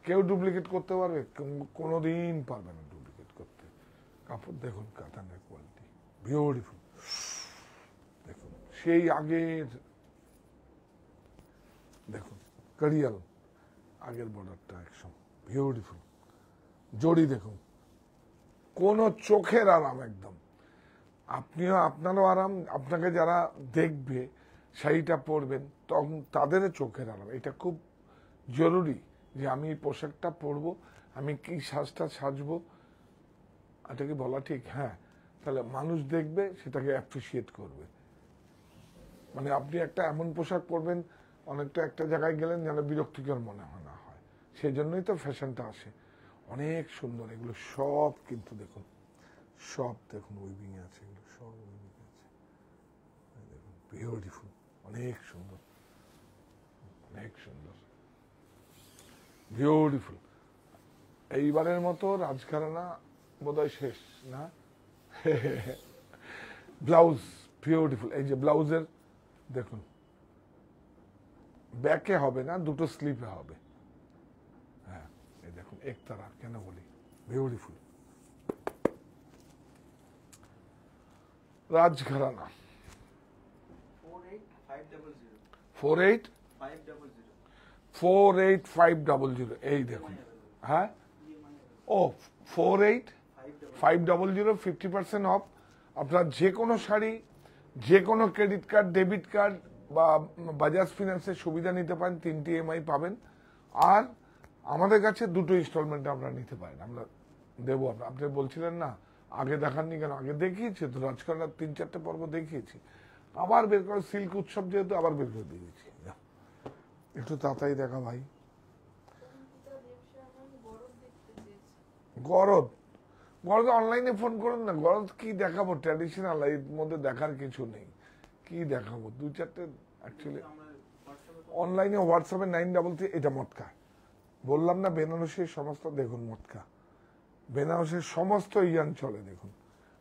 কেউ ডুপ্লিকেট করতে পারবে? কোনোদিন পারবে না ডুপ্লিকেট করতে। কাপড় দেখুন, কাতানের কোয়ালিটি বিউটিফুল, দেখুন সেই আগের, দেখুন কারিয়াল আগের বর্ডারটা একদম বিউটিফুল। জড়ি দেখুন, কোন চোখের আরাম একদম, আপনিও আপনারও আরাম, আপনাকে যারা দেখবে শাড়িটা পরবেন তখন তাদের চোখের আরাম। এটা খুব জরুরি যে আমি এই পোশাকটা পরবো, আমি কি সাজটা সাজবো, এটা কি বলা ঠিক? হ্যাঁ, তাহলে মানুষ দেখবে, সেটাকে অ্যাপ্রিসিয়েট করবে। মানে আপনি একটা এমন পোশাক পরবেন, অনেকটা একটা জায়গায় গেলেন যেন বিরক্তিকর মনে হয় না হয়, সেই জন্যই তো ফ্যাশনটা আসে। অনেক সুন্দর এগুলো সব, কিন্তু দেখুন সব দেখুন উইভিং আছে, এগুলো সব উইভিং আছে, দেখুন বিউটিফুল, অনেক সুন্দর, অনেক সুন্দর, বিউটিফুল। এইবারের মতো রাজঘরানা বোধহয় শেষ না? ব্লাউজ বিউটিফুল, এই যে ব্লাউজের দেখুন, ব্যাকে হবে না, দুটো স্লিপে হবে। হ্যাঁ, এই দেখুন একতারা, কেন বলি বিউটিফুল রাজঘরানা। 48,500 এই দেখুন। হ্যাঁ, ও 48,500 50% অফ। আপনার যে কোনো শাড়ি, যে কোনো ক্রেডিট কার্ড, ডেবিট কার্ড বা বাজাজ ফিনান্সের সুবিধা নিতে পারেন, 3টি EMI পাবেন। আর আমাদের কাছে 2টো ইনস্টলমেন্টে আপনারা নিতে পারেন, আমরা দেবো। আপনি বলছিলেন না আগে দেখাননি কেন? আগে দেখিয়েছি তো, রাজকারণার 3-4টে পর্ব দেখিয়েছি, আবার বের করে, সিল্ক উৎসব যেহেতু আবার বের করে দিয়েছি। একটু তাড়াতাড়ি দেখা ভাই। গরদ, গরদ অনলাইনে ফোন করুন না, গরদ কি দেখাবো, ট্র্যাডিশনাল, এর মধ্যে দেখার কিছু নেই, কি দেখাবো, 2-4টে অ্যাকচুয়ালি অনলাইনে। হোয়াটসঅ্যাপে 933, এটা মটকা বললাম না, বেনারসের সমস্ত দেখুন মটকা, বেনারসের সমস্ত ইয়ান চলে দেখুন,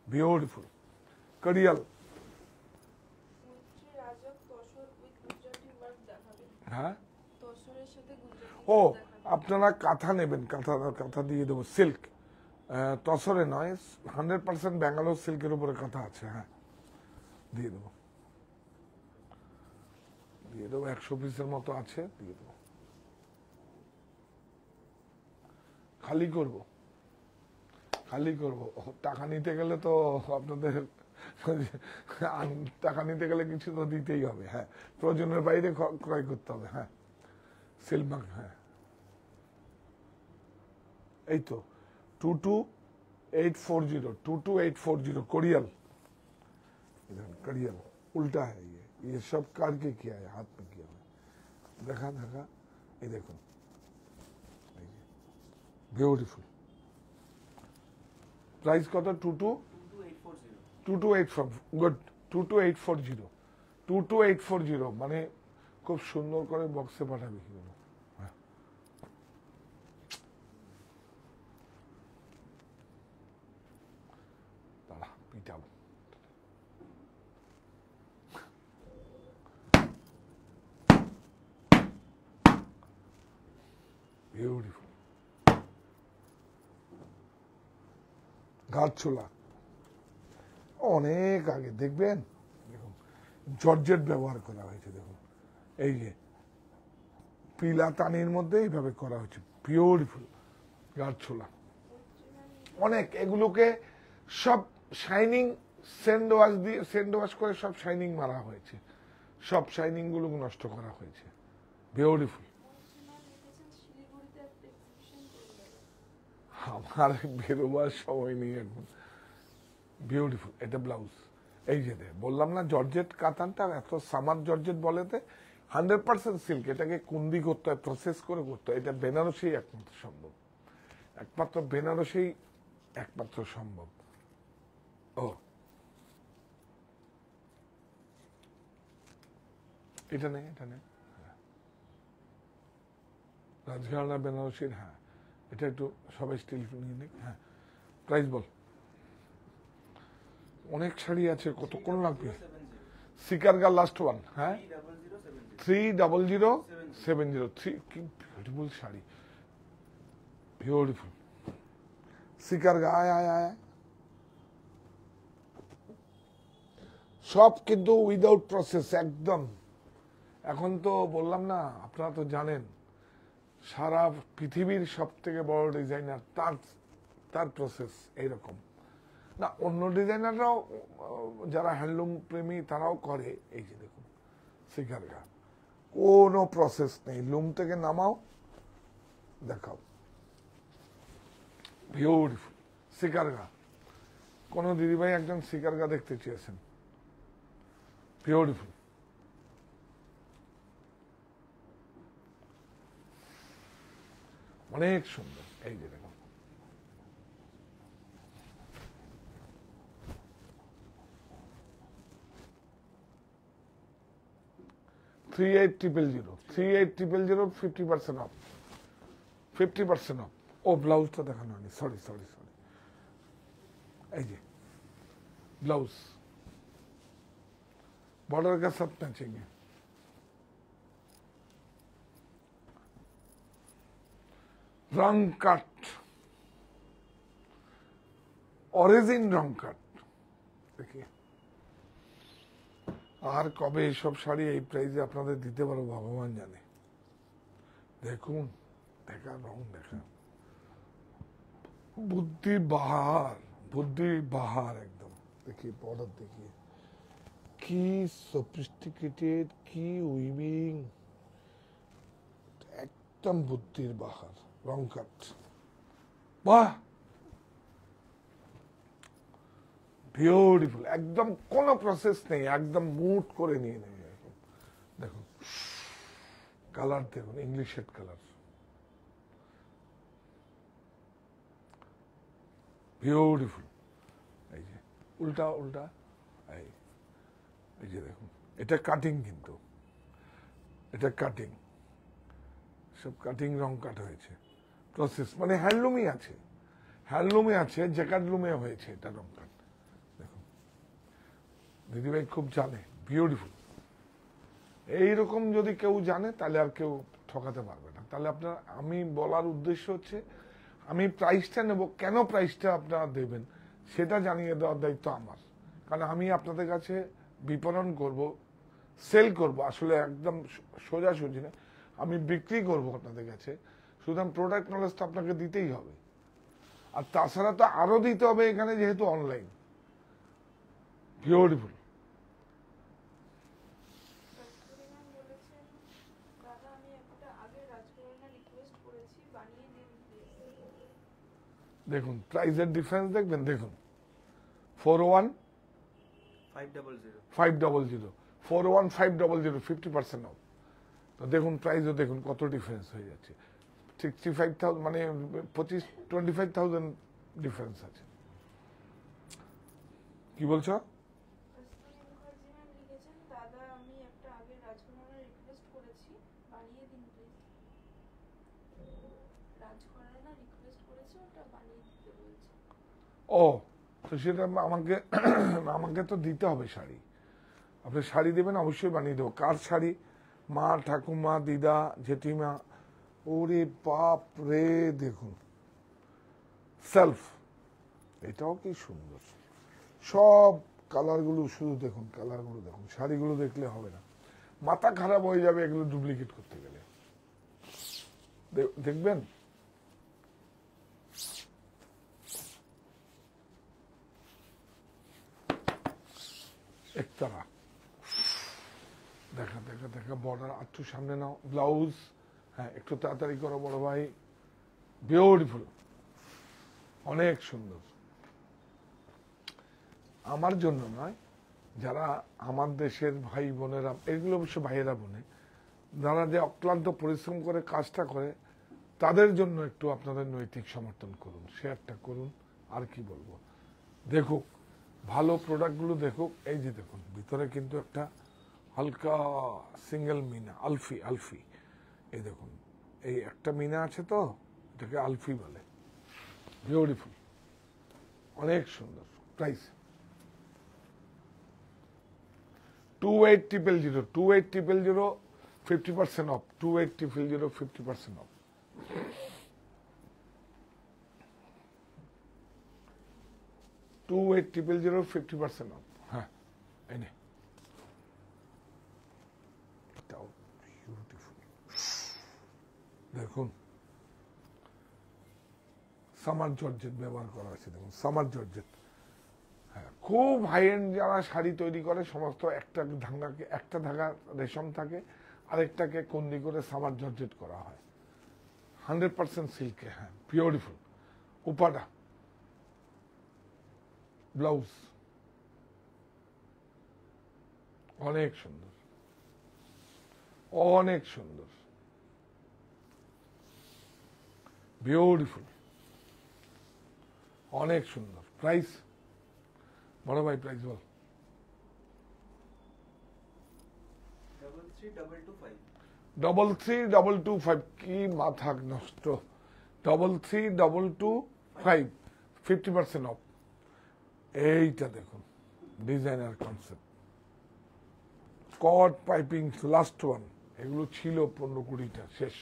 বিউটিফুল কারিয়াল। হ্যাঁ, ও আপনারা কাঁথা নেবেন, কাঁথা দিয়ে দেবো, সিল্ক, তসরে নয়, 100% ব্যাঙ্গালোর সিল্কের উপরে কাঁথা আছে। হ্যাঁ, দিয়ে দেবো, 100 পিসের মতো আছে, দিয়ে দেবো। খালি করব, টাকা নিতে গেলে তো আপনাদের, টাকা নিতে গেলে কিছু তো দিতেই হবে। হ্যাঁ, প্রয়োজনের বাইরে ক্রয় করতে হবে। হ্যাঁ, সিলমার্ক, হ্যাঁ এই তো 22,840 कोरियल, करियल उल्टा है, ये सब करके किया है, हाथ में किया है, देखा ये देखो, ब्यूटीफुल। प्राइस कत? 22,840 गुड, 22,840 মানে খুব সুন্দর করে বক্সে পাঠাবে কি বলো। পিটাবো, বিউটিফুল গাছছোলা, অনেক আগে দেখবেন, দেখুন জর্জেট ব্যবহার করা হয়েছে, দেখুন এই যে পিলা তানির মধ্যে এইভাবে করা হয়েছে, বিউটিফুল গাঢ় ছোলা। অনেক এগুলোকে সব শাইনিং স্যান্ড ওয়াশ করে সব শাইনিং মারা হয়েছে, সব শাইনিং গুলো নষ্ট করা হয়েছে, বিউটিফুল। শিলিগুড়িতে একটা এক্সিবিশন করবে। আমার বেরোবার সময় নেই এখন। বিউটিফুল। এটা ব্লাউজ, এই যে বললাম না জর্জেট কাতানটা এত সামার জর্জেট বলেতে 100% সিল্ক। এটাকে কুন্দি করতে হয়, প্রসেস করে করতে হয়। এটা বেনারসেই একমাত্র সম্ভব, একমাত্র বেনারসেই একমাত্র সম্ভব। ও এটা নেই, এটা নেই, রাজঘাড়া বেনারসির। হ্যাঁ এটা একটু সবাই স্টিল নিয়ে নিক। হ্যাঁ প্রাইস বল। অনেক শাড়ি আছে, কতক্ষণ লাগবে? সিকারগা লাস্ট ওয়ান। হ্যাঁ 300703। কি বিউটিফুল শাড়ি, বিউটিফুল। সিকারগা আয় আয় আয়। সব কিন্তু উইদাউট প্রসেস একদম। এখন তো বললাম না, আপনারা তো জানেন সারা পৃথিবীর সব থেকে বড় ডিজাইনার, তার প্রসেস এইরকম না। অন্য ডিজাইনাররাও যারা হ্যান্ডলুম প্রেমী তারাও করে। এই যে দেখুন সিকারগা, কোনো প্রসেস নেই, লুম থেকে নামাও দেখাও, বিউটিফুল সিকারগা। কোন দিদিভাই একজন সিকারগা দেখতে চেয়েছেন, বিউটিফুল। অনেক সুন্দর। এই যে দেখুন $38,000 50% অফ, 50% অফ। ও ব্লাউজটা দেখানো হয়নি, সরি সরি সরি। এই যে ব্লাউজ बॉर्डर का सब मैचिंग है। रंग कट, অরিজিন রং কাট। দেখি আর কবে এইসব শাড়ি এই প্রাইসে আপনাদের দিতে পারো ভগবান জানে। দেখুন দেখা রং, দেখা বুদ্ধির বাহার, বুদ্ধির বাহার একদম। দেখি বর্ডার দেখি কি সফিস্টিকেটেড, কি উইভিং, একদম বুদ্ধির বাহার। রং কাট, বাহ বিউটিফুল। একদম কোনো প্রসেস নেই, একদম মুট করে নিয়ে নেই। দেখুন কালার দেখুন, ইংলিশ শেড কালার, বিউটিফুল। এই যে উল্টা উল্টা, এই যে দেখুন এটা কাটিং, কিন্তু এটা কাটিং, সব কাটিং রং কাট হয়েছে। প্রসেস মানে হ্যান্ডলুমই আছে, হ্যান্ডলুমে আছে, জ্যাকার্ড লুমে হয়েছে এটা রং কাট। দেখুন দিদিভাই খুব জানে, বিউটিফুল। এইরকম যদি কেউ জানে তাহলে আর কেউ ঠকাতে পারবে না। তাহলে আপনার, আমি বলার উদ্দেশ্য হচ্ছে আমি প্রাইসটা নেব, কেন প্রাইসটা আপনারা দেবেন সেটা জানিয়ে দেওয়ার দায়িত্ব আমার। কারণ আমি আপনাদের কাছে বিপণন করব, সেল করব, আসলে একদম সোজাসুজি না, আমি বিক্রি করব আপনাদের কাছে। সুতরাং প্রোডাক্ট নলেজটা আপনাকে দিতেই হবে। আর তাছাড়া তো আরো দিতে হবে এখানে, যেহেতু অনলাইন। বিউটিফুল। বলেছেন দাদা আমি একটা আগে রাজকন্যা রিকোয়েস্ট করেছি, বানিয়ে দিন প্লিজ। দেখুন প্রাইসের ডিফারেন্স দেখবেন, দেখুন 41500, 41500, 50% অফ। তো দেখুন প্রাইসও দেখুন কত ডিফারেন্স হয়ে যাচ্ছে। 65,000 মানে 25,000 ডিফারেন্স আছে। কি বলছো? কস্তুরী মুখার্জি ম্যাম লিখেছেন দাদা আমি একটা আগে রাজকন্যা রিকোয়েস্ট করেছি, বানিয়ে দিন প্লিজ। রাজকন্যা রিকোয়েস্ট করেছে, ওটা বানিয়ে দিতে বলছে। ও তো সেটা আমাকে আমাকে তো দিতে হবে শাড়ি। আপনি শাড়ি দেবেন, অবশ্যই বানিয়ে দেবো। কার শাড়ি? মা, ঠাকুমা, দিদা, জেঠিমা। ওরে বাপ রে, দেখুন সেলফ, এটাও কি সুন্দর। সব কালারগুলো শুধু দেখুন, কালারগুলো দেখুন, শাড়িগুলো দেখলে হবে না। মাথা খারাপ হয়ে যাবে এগুলো ডুপ্লিকেট করতে গেলে। দেখবেন একতারা, দেখা দেখা দেখা বর্ডার একটু সামনে নাও, ব্লাউজ হ্যাঁ একটু তাড়াতাড়ি করো বড় ভাই, বিউটিফুল, অনেক সুন্দর। আমার জন্য নয়, যারা আমার দেশের ভাই বোনেরা, এগুলো অবশ্য ভাইয়েরা বোনে, যারা যে অক্লান্ত পরিশ্রম করে কাজটা করে, তাদের জন্য একটু আপনাদের নৈতিক সমর্থন করুন, শেয়ারটা করুন। আর কি বলবো, দেখুক ভালো প্রোডাক্টগুলো দেখুক। এই যে দেখুন ভিতরে কিন্তু একটা হালকা সিঙ্গেল মিনা, আলফি আলফি, এই দেখুন এই একটা মিনা আছে, তো এটাকে আলফি বলে, বিউটিফুল, অনেক সুন্দর। Price 28,000, 28,000, 50% off, 28,000, 50% off। $28,000, 50% off। হ্যাঁ এনে দেখুন সামার জর্জেট ব্যবহার করা হয়েছে, দেখুন সামার জর্জেট। হ্যাঁ খুব হাই এন্ড যারা শাড়ি তৈরি করে সমস্ত একটা ধাগা রেশম থাকে, আরেকটাকে কন্দি করে সামার জর্জেট করা হয়, 100% সিল্কে। হ্যাঁ বিউটিফুল। উপাটা, ব্লাউজ অনেক সুন্দর, অনেক সুন্দর, বিউটিফুল, অনেক সুন্দর। প্রাইস বড় ভাই, প্রাইস বল। 33,225। কি মাথা নষ্ট, 33,225, 50% অফ। এইটা দেখুন ডিজাইনার কনসেপ্ট, কট পাইপিং, লাস্ট ওয়ান। এগুলো ছিল 15-20টা, শেষ,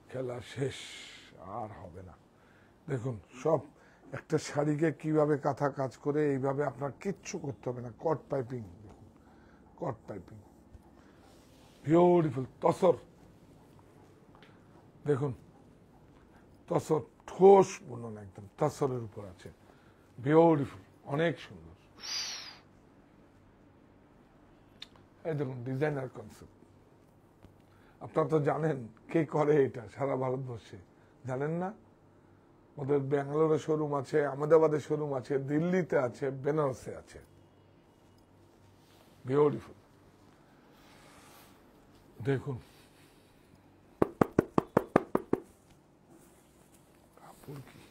খেলা শেষ, আর হবে না। দেখুন সব একটা শাড়িকে কিভাবে কাঁথা কাজ করে, এইভাবে আপনার কিচ্ছু করতে হবে না। কট পাইপিং, দেখুন কট পাইপিং, বিউটিফুল। তসর দেখুন, তসর ঠোস বলুন, একদম তসরের উপর আছে, বিউটিফুল, অনেক সুন্দর। এই দেখুন ডিজাইনার কনসেপ্ট। আপনারা তো জানেন কে করে এটা সারা ভারতবর্ষে, জানেন না? ওদের ব্যাঙ্গালোরে শোরুম আছে, আহমেদাবাদে শোরুম আছে, দিল্লিতে আছে, বেনারসে আছে, বিউটিফুল। দেখুন কাপড় কি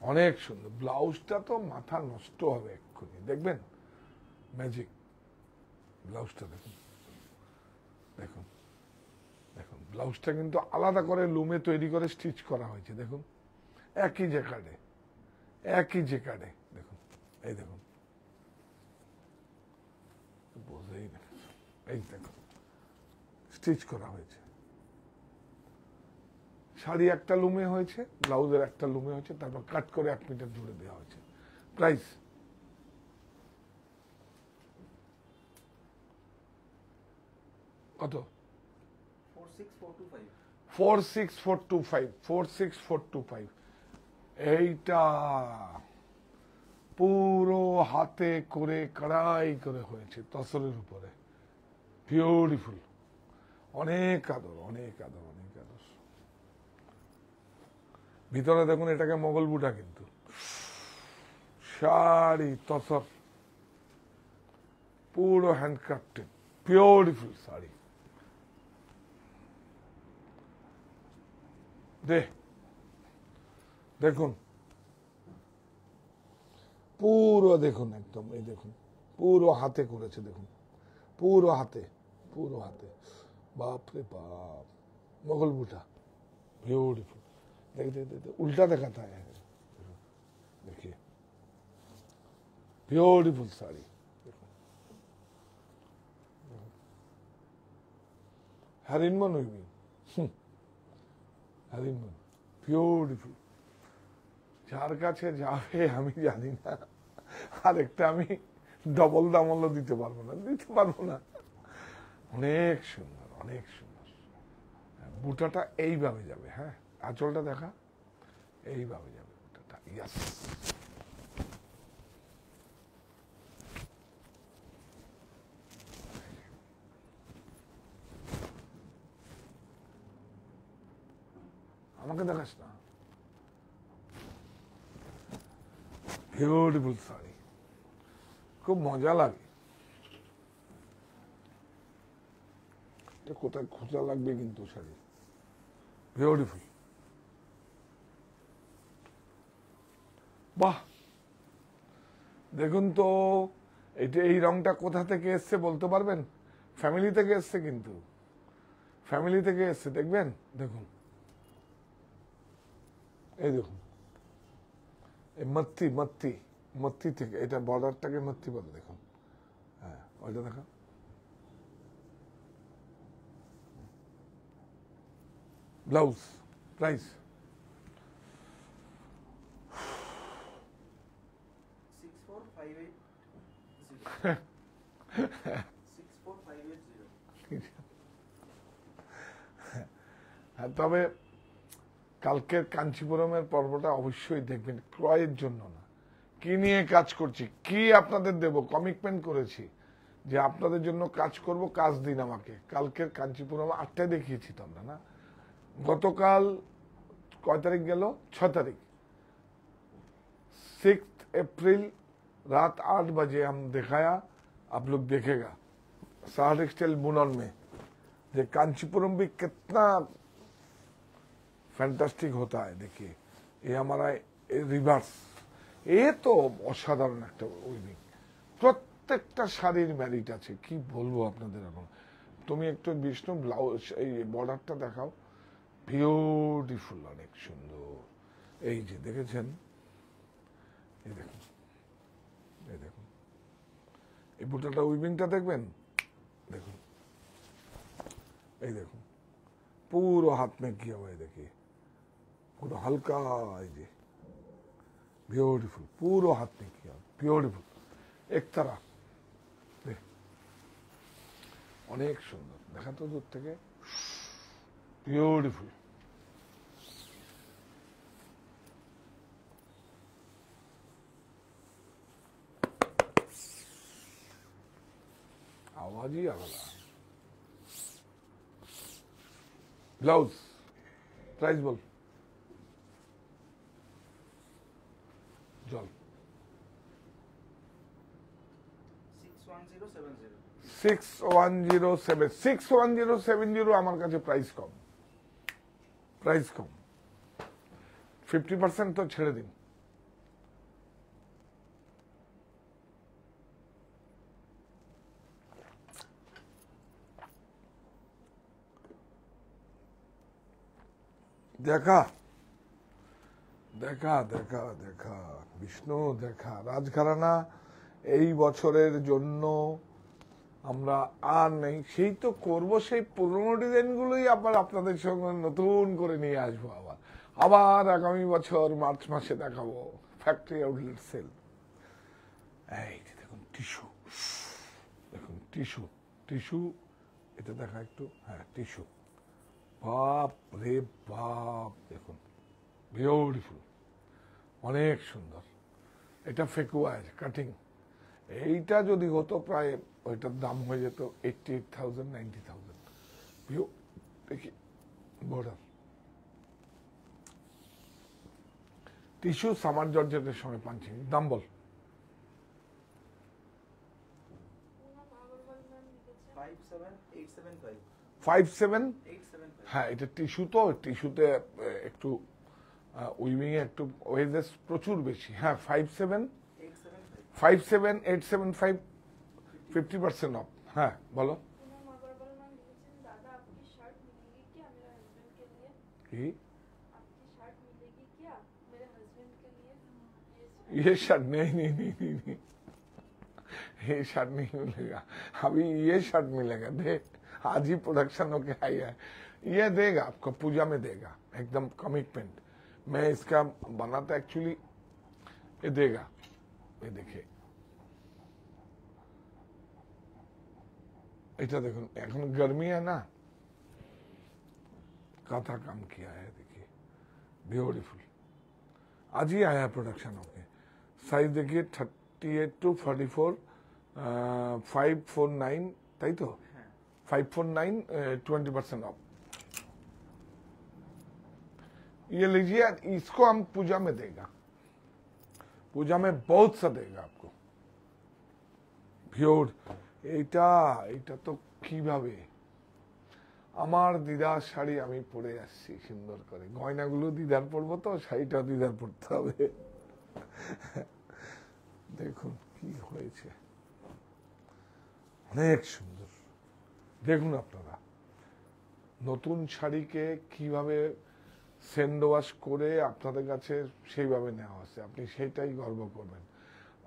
অনেক সুন্দর। ব্লাউজটা তো মাথা নষ্ট হবে এক্ষুনি, দেখবেন ম্যাজিক ব্লাউজটা। দেখুন দেখুন দেখুন, ব্লাউজটা কিন্তু আলাদা করে লুমে তৈরি করে স্টিচ করা হয়েছে। দেখুন একই জেকার্ডে, একই জেকার্ডে, দেখুন এই দেখুন, বোঝেই না, এই দেখুন স্টিচ করা হয়েছে। শাড়ি একটা লুমে হয়েছে, ব্লাউজের একটা লুমে হয়েছে, তারপর কাট করে 1 মিটার জুড়ে দেওয়া হয়েছে। প্রাইস কত? 46,425। 46,425, 46,425। এইটা পুরো হাতে করে কড়াই করে হয়েছে তসরের উপরে, বিউটিফুল, অনেক আদর, অনেক আদর, অনেক আদর। ভিতরে দেখুন এটাকে মোগল বুটা, কিন্তু শাড়ি তসর পুরো হ্যান্ডক্রাফটেড, বিউটিফুল শাড়ি। দেখুন পুরো, দেখুন একদম, এই দেখুন পুরো হাতে করেছে, দেখুন পুরো হাতে, পুরো হাতে, বাপরে বাপ, মোগল বুটা, বিউটিফুল। देखिए उल्टा दिखाता है, देखिए ब्यूटीफुल साड़ी, देखो हरिनमन हुई भी, हरिनमन বিউটিফুল। যার কাছে যাবে আমি জানি না, আরেকটা আমি ডবল দামও দিতে পারবো না, অনেক সুন্দর, অনেক সুন্দর। বুটাটা এইভাবে যাবে, হ্যাঁ, আঁচলটা দেখা, এইভাবে যাবে বুটাটা। ইয়াস, আমাকে দেখাস না। বিউটিফুল শাড়ি, খুব মজা লাগে। এটা কোথায় খোঁজা লাগবে কিন্তু শাড়ি, বিউটিফুল। বাহ, দেখুন তো এটা, এই রংটা কোথা থেকে এসছে বলতে পারবেন? ফ্যামিলি থেকে এসছে, কিন্তু ফ্যামিলি থেকে এসছে, দেখবেন, দেখুন, এই দেখুন, এই মত্তি মত্তি মত্তি থেকে, এটা বর্ডারটাকে মত্তি বলে, দেখুন, হ্যাঁ, ওইটা দেখা। ব্লাউজ প্রাইস 64580 হ্যাঁ, তবে কালকের কাঞ্চিপুরমের পর্বটা অবশ্যই দেখবেন, ক্রয়ের জন্য না, কি নিয়ে কাজ করছি, কি আপনাদের দেব, কমিটমেন্ট করেছি যে আপনাদের জন্য কাজ করব, কাজ দিন আমাকে। কালকের কাঞ্চিপুরম 8টায় দেখিয়েছি তো আমরা, না? গতকাল কয় তারিখ গেল? 6 তারিখ, 6 अप्रैल रात 8 बजे हम दिखाया, आप लोग देखेगा साहा टेक्सटाइल बुनन में, যে कांचीपुरम भी कितना फैंटास्टिक होता है। देखिए ये हमारा रिवर्स, এ তো অসাধারণ একটা উইভিং, প্রত্যেকটা শাড়ির ম্যারিট আছে, কি বলবো আপনাদের। এখন তুমি একটু বিষ্ণু ব্লাউজ, এই বর্ডারটা দেখাও, বিউটিফুল, অনেক সুন্দর। এই যে দেখেছেন, এই দেখুন, এই দেখুন, এই বুটাটা উইভিংটা দেখবেন, দেখুন, এই দেখুন, পুরো হাত में किया हुआ है, देखिए पूरा हल्का, এই যে ब्यूटीफुल, पूरा हाथ में किया, ब्यूटीफुल, एक तरह देख, অনেক সুন্দর, দেখা তো দূর থেকে, বিউটিফুল। आवाज ही आगला। ब्लाउज प्राइस बोल, জল 61070 6107 আমার কাছে প্রাইস কম, প্রাইস কম, 50% তো ছেড়ে দিন। দেখা দেখা দেখা দেখা বিষ্ণু, দেখা রাজঘরানা এই বছরের জন্য আমরা আর নেই, সেই তো করব, সেই পুরনো ডিজাইনগুলোই আবার আপনাদের সঙ্গে নতুন করে নিয়ে আসবো। আবার আগামী বছর মার্চ মাসে দেখাবো ফ্যাক্টরি আউটলেট সেল। এই যে দেখুন টিস্যু, দেখুন টিস্যু, টিস্যু, এটা দেখা একটু, হ্যাঁ টিস্যু, বাপ রে বাপ, দেখুন বিউটিফুল, অনেক সুন্দর। এটা ফেকুয়া কাটিং, এইটা যদি হতো প্রায় ওইটার দাম হয়ে যেত 88,000 90,000। দেখি বর্ডার, টিস্যু সামার জর্জেটের সঙ্গে পাঞ্চিং, দাম বল। পুনম আগরওয়াল ম্যাম লিখেছেন 57875 57, 875 হ্যাঁ এটা টিস্যু, তো টিস্যুতে একটু উইভিং এ একটু ওয়েজেস প্রচুর বেশি, হ্যাঁ 57875 50% অফ, হ্যাঁ বলো। পুনম আগরওয়াল ম্যাম লিখেছেন दादा आपकी शर्ट मिलेगी क्या मेरे हस्बैंड के लिए, কি आपकी शर्ट मिलेगी क्या मेरे हस्बैंड के लिए। ये शर्ट नहीं नहीं नहीं नहीं नहीं, ये शर्ट नहीं मिलेगा अभी, ये शर्ट मिलेगा, देख आज ही प्रोडक्शन होके आई है, ये देगा आपको, पूजा में देगा, एकदम कमिटमेंट। मैं इसका बनाता एक्चुअली, ये देगा, ये देखिए এটা দেখুন এখন गर्मी है ना, काथा काम किया है, देखिए ब्यूटीफुल। आज ही आया प्रोडक्शन होके। साइज देखिए 38 to 44, 549, ताई तो 549, 20% ऑफ। ये लीजिए, इसको हम पूजा में देगा, पूजा में बहुत सा देगा आपको। পিওর এইটা তো কিভাবে আমার দিদার শাড়ি আমি পরে আসছি সুন্দর করে, গয়নাগুলো দিদার পরবো তো, শাড়িটা দিদার পরতে হবে। দেখুন কি হয়েছে, অনেক সুন্দর। দেখুন আপনারা নতুন শাড়িকে কিভাবে সেন্ড ওয়াশ করে আপনাদের কাছে সেইভাবে নেওয়া হচ্ছে, আপনি সেইটাই গর্ব করবেন।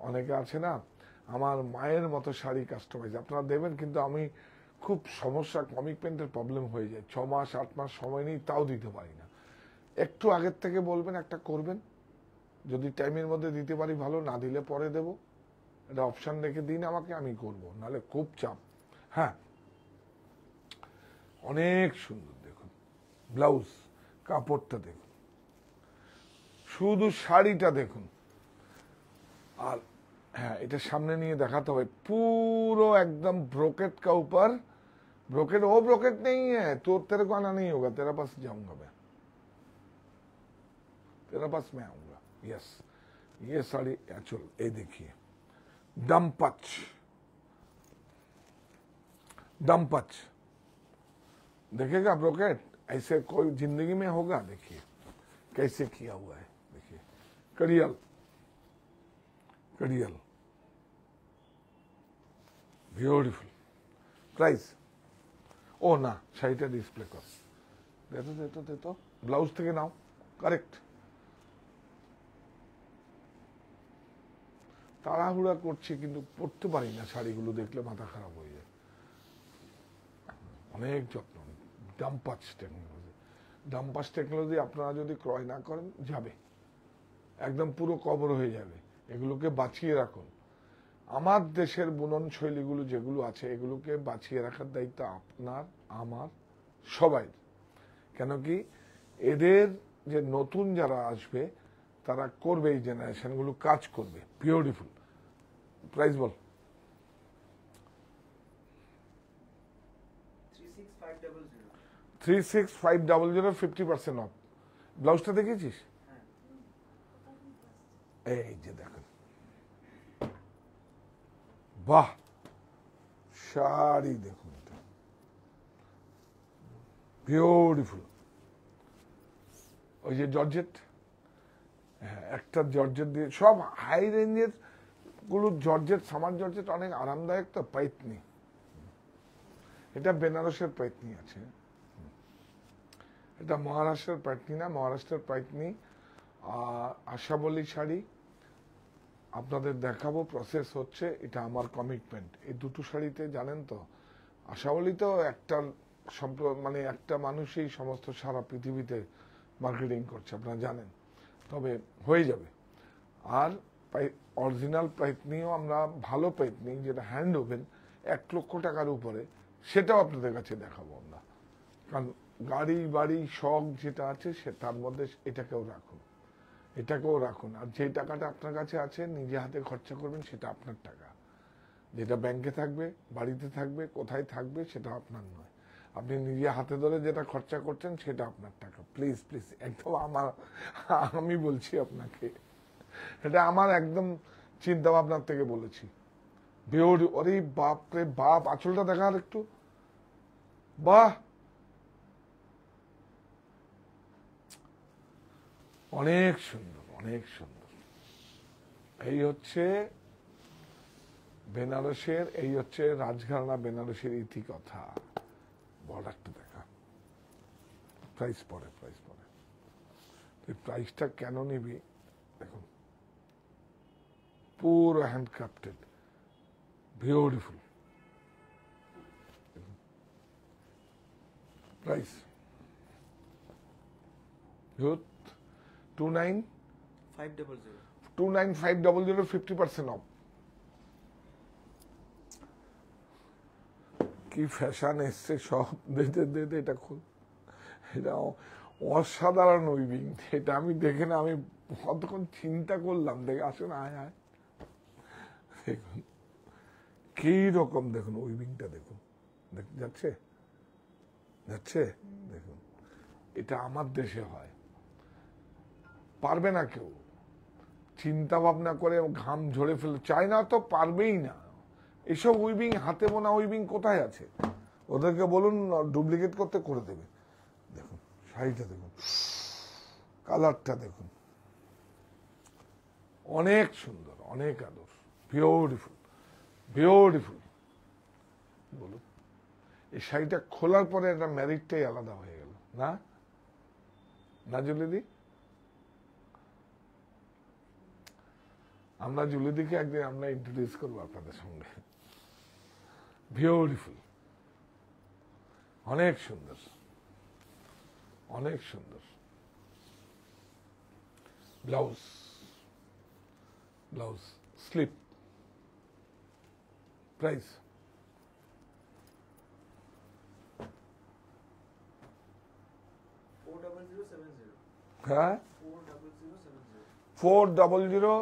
অনেকে আছে না, আমার মায়ের মতো শাড়ি কাস্টমাইজ আপনারা দেবেন, কিন্তু আমি খুব সমস্যা, কমিটমেন্টের প্রবলেম হয়ে যায়, 6 মাস 8 মাস সময় নেই, তাও দিতে পারি না। একটু আগের থেকে বলবেন, একটা করবেন, যদি টাইমের মধ্যে দিতে পারি ভালো, না দিলে পরে দেব, এটা অপশন রেখে দিন আমাকে, আমি করব, নাহলে খুব চাপ। হ্যাঁ অনেক সুন্দর, দেখুন ব্লাউজ কাপড়টা দেখুন, শুধু শাড়িটা দেখুন। আর हाँ इटा सामने नहीं दिखाते हुए पूरा एकदम ब्रोकेट का ऊपर, ब्रोकेट वो ब्रोकेट नहीं है तो तेरे को आना नहीं होगा, तेरा पास जाऊंगा मैं, तेरा पास मैं आऊंगा। यस ये साड़ी एक्चुअल, ये देखिए डम्पच, डम्पच देखेगा ब्रोकेट ऐसे कोई जिंदगी में होगा। देखिए कैसे किया हुआ है, देखिए कड़ियल, कड़ियल ब्यूटीफुल। प्राइस ओ ना शाড়িটা ডিসপ্লে কর, দে তো ব্লাউজ থেকে নাও, কারেক্ট। তাড়াহুড়া করছি কিন্তু পড়তে পারি না, শাড়িগুলো দেখলে মাথা খারাপ হয়ে যায়। অনেক যত্ন, ডাম্পাস টেকনোলজি, ডাম্পাস টেকনোলজি আপনারা যদি ক্রয় না করেন যাবে, একদম পুরো কবর হয়ে যাবে। এগুলোকে বাঁচিয়ে রাখুন। আমার দেশের বুনন শৈলীগুলো যেগুলো আছে এগুলোকে বাঁচিয়ে রাখার দায়িত্ব আপনার, আমার, সবাই। কেন কি এদের যে নতুন যারা আসবে তারা করবে, এই জেনারেশনগুলো কাজ করবে। বিউটিফুল। Price ball. 36500, 50% অফ। ব্লাউজটা দেখেছিস? এই যে দেখুন, বাহ শাড়ি দেখুন, বিউটিফুল। ওই যে জর্জেট, হ্যাঁ একটা জর্জেট দিয়ে, সব হাই রেঞ্জের গুলো জর্জেট, সামার জর্জেট অনেক আরামদায়ক তো। পাইতনি, এটা বেনারসের পাইতনি আছে, এটা মহারাষ্ট্রের পাইতনি না, মহারাষ্ট্রের পাইতনি। আশাবলী শাড়ি আপনাদের দেখাবো, প্রসেস হচ্ছে, এটা আমার কমিটমেন্ট। এই দুটো শাড়িতে জানেন তো, আশাবলী তো একটা মানে একটা মানুষই সমস্ত সারা পৃথিবীতে মার্কেটিং করছে, আপনারা জানেন, তবে হয়ে যাবে। আর অরিজিনাল পাইতনিও আমরা, ভালো পাইতনি যেটা হ্যান্ড ওভেন 1 লক্ষ টাকার উপরে, সেটাও আপনাদের কাছে দেখাবো আমরা। কারণ গাড়ি বাড়ি শখ যেটা আছে সে তার মধ্যে এটাকেও রাখুন, এটাকেও রাখুন। আর যে টাকাটা আপনার কাছে আছে নিজে হাতে খরচা করবেন, সেটা আপনার টাকা। যেটা ব্যাংকে থাকবে, বাড়িতে থাকবে, কোথায় থাকবে সেটা আপনার নয়। আপনি নিজে হাতে ধরে যেটা খরচা করছেন সেটা আপনার টাকা। প্লিজ প্লিজ, একদম আমি বলছি আপনাকে, এটা আমার একদম চিন্তা ভাবনার থেকে বলেছি। ওরে বাপ রে বাপ, আঁচলটা দেখা আর একটু, বাহ অনেক সুন্দর, অনেক সুন্দর। এই হচ্ছে বেনারসের, এই হচ্ছে রাজঘরানা বেনারসের ইতিকথা। বর্ডারটা দেখা, প্রাইস পড়ে, প্রাইস পড়ে। তুই প্রাইসটা কেন নিবি দেখুন, পুরো হ্যান্ডক্রাফটেড, বিউটিফুল। Price 29500, 50% off। কি ফ্যাশন এসছে সব দিতে দিতে এটা খুব এটা অসাধারণ উইভিং। এটা আমি দেখে না আমি কতক্ষণ চিন্তা করলাম, দেখে আসুন আয় আয় দেখুন কি রকম, দেখুন উইভিংটা দেখুন, যাচ্ছে যাচ্ছে দেখুন। এটা আমার দেশে হয়, পারবে না কেউ, চিন্তা ভাবনা করে ঘাম ঝরে ফেলে, চায়না তো পারবেই না। এসব উইভিং হাতে বোনা উইভিং কোথায় আছে? ওদেরকে বলুন ডুপ্লিকেট করতে, করে দেবে। দেখুন শাড়িটা দেখুন, কালারটা দেখুন, অনেক সুন্দর, অনেক আদর, বিউটিফুল বিউটিফুল। বলুন এই শাড়িটা খোলার পরে একটা ম্যারিটটাই আলাদা হয়ে গেল না, না জুলিদি? আমরা জুলিদিকে একদিন আমরা ইন্ট্রোডিউস করবো আপনাদের সঙ্গে। বিউটিফুল, অনেক সুন্দর, অনেক সুন্দর। Blouse, blouse slip, price 40070. হ্যাঁ 40070.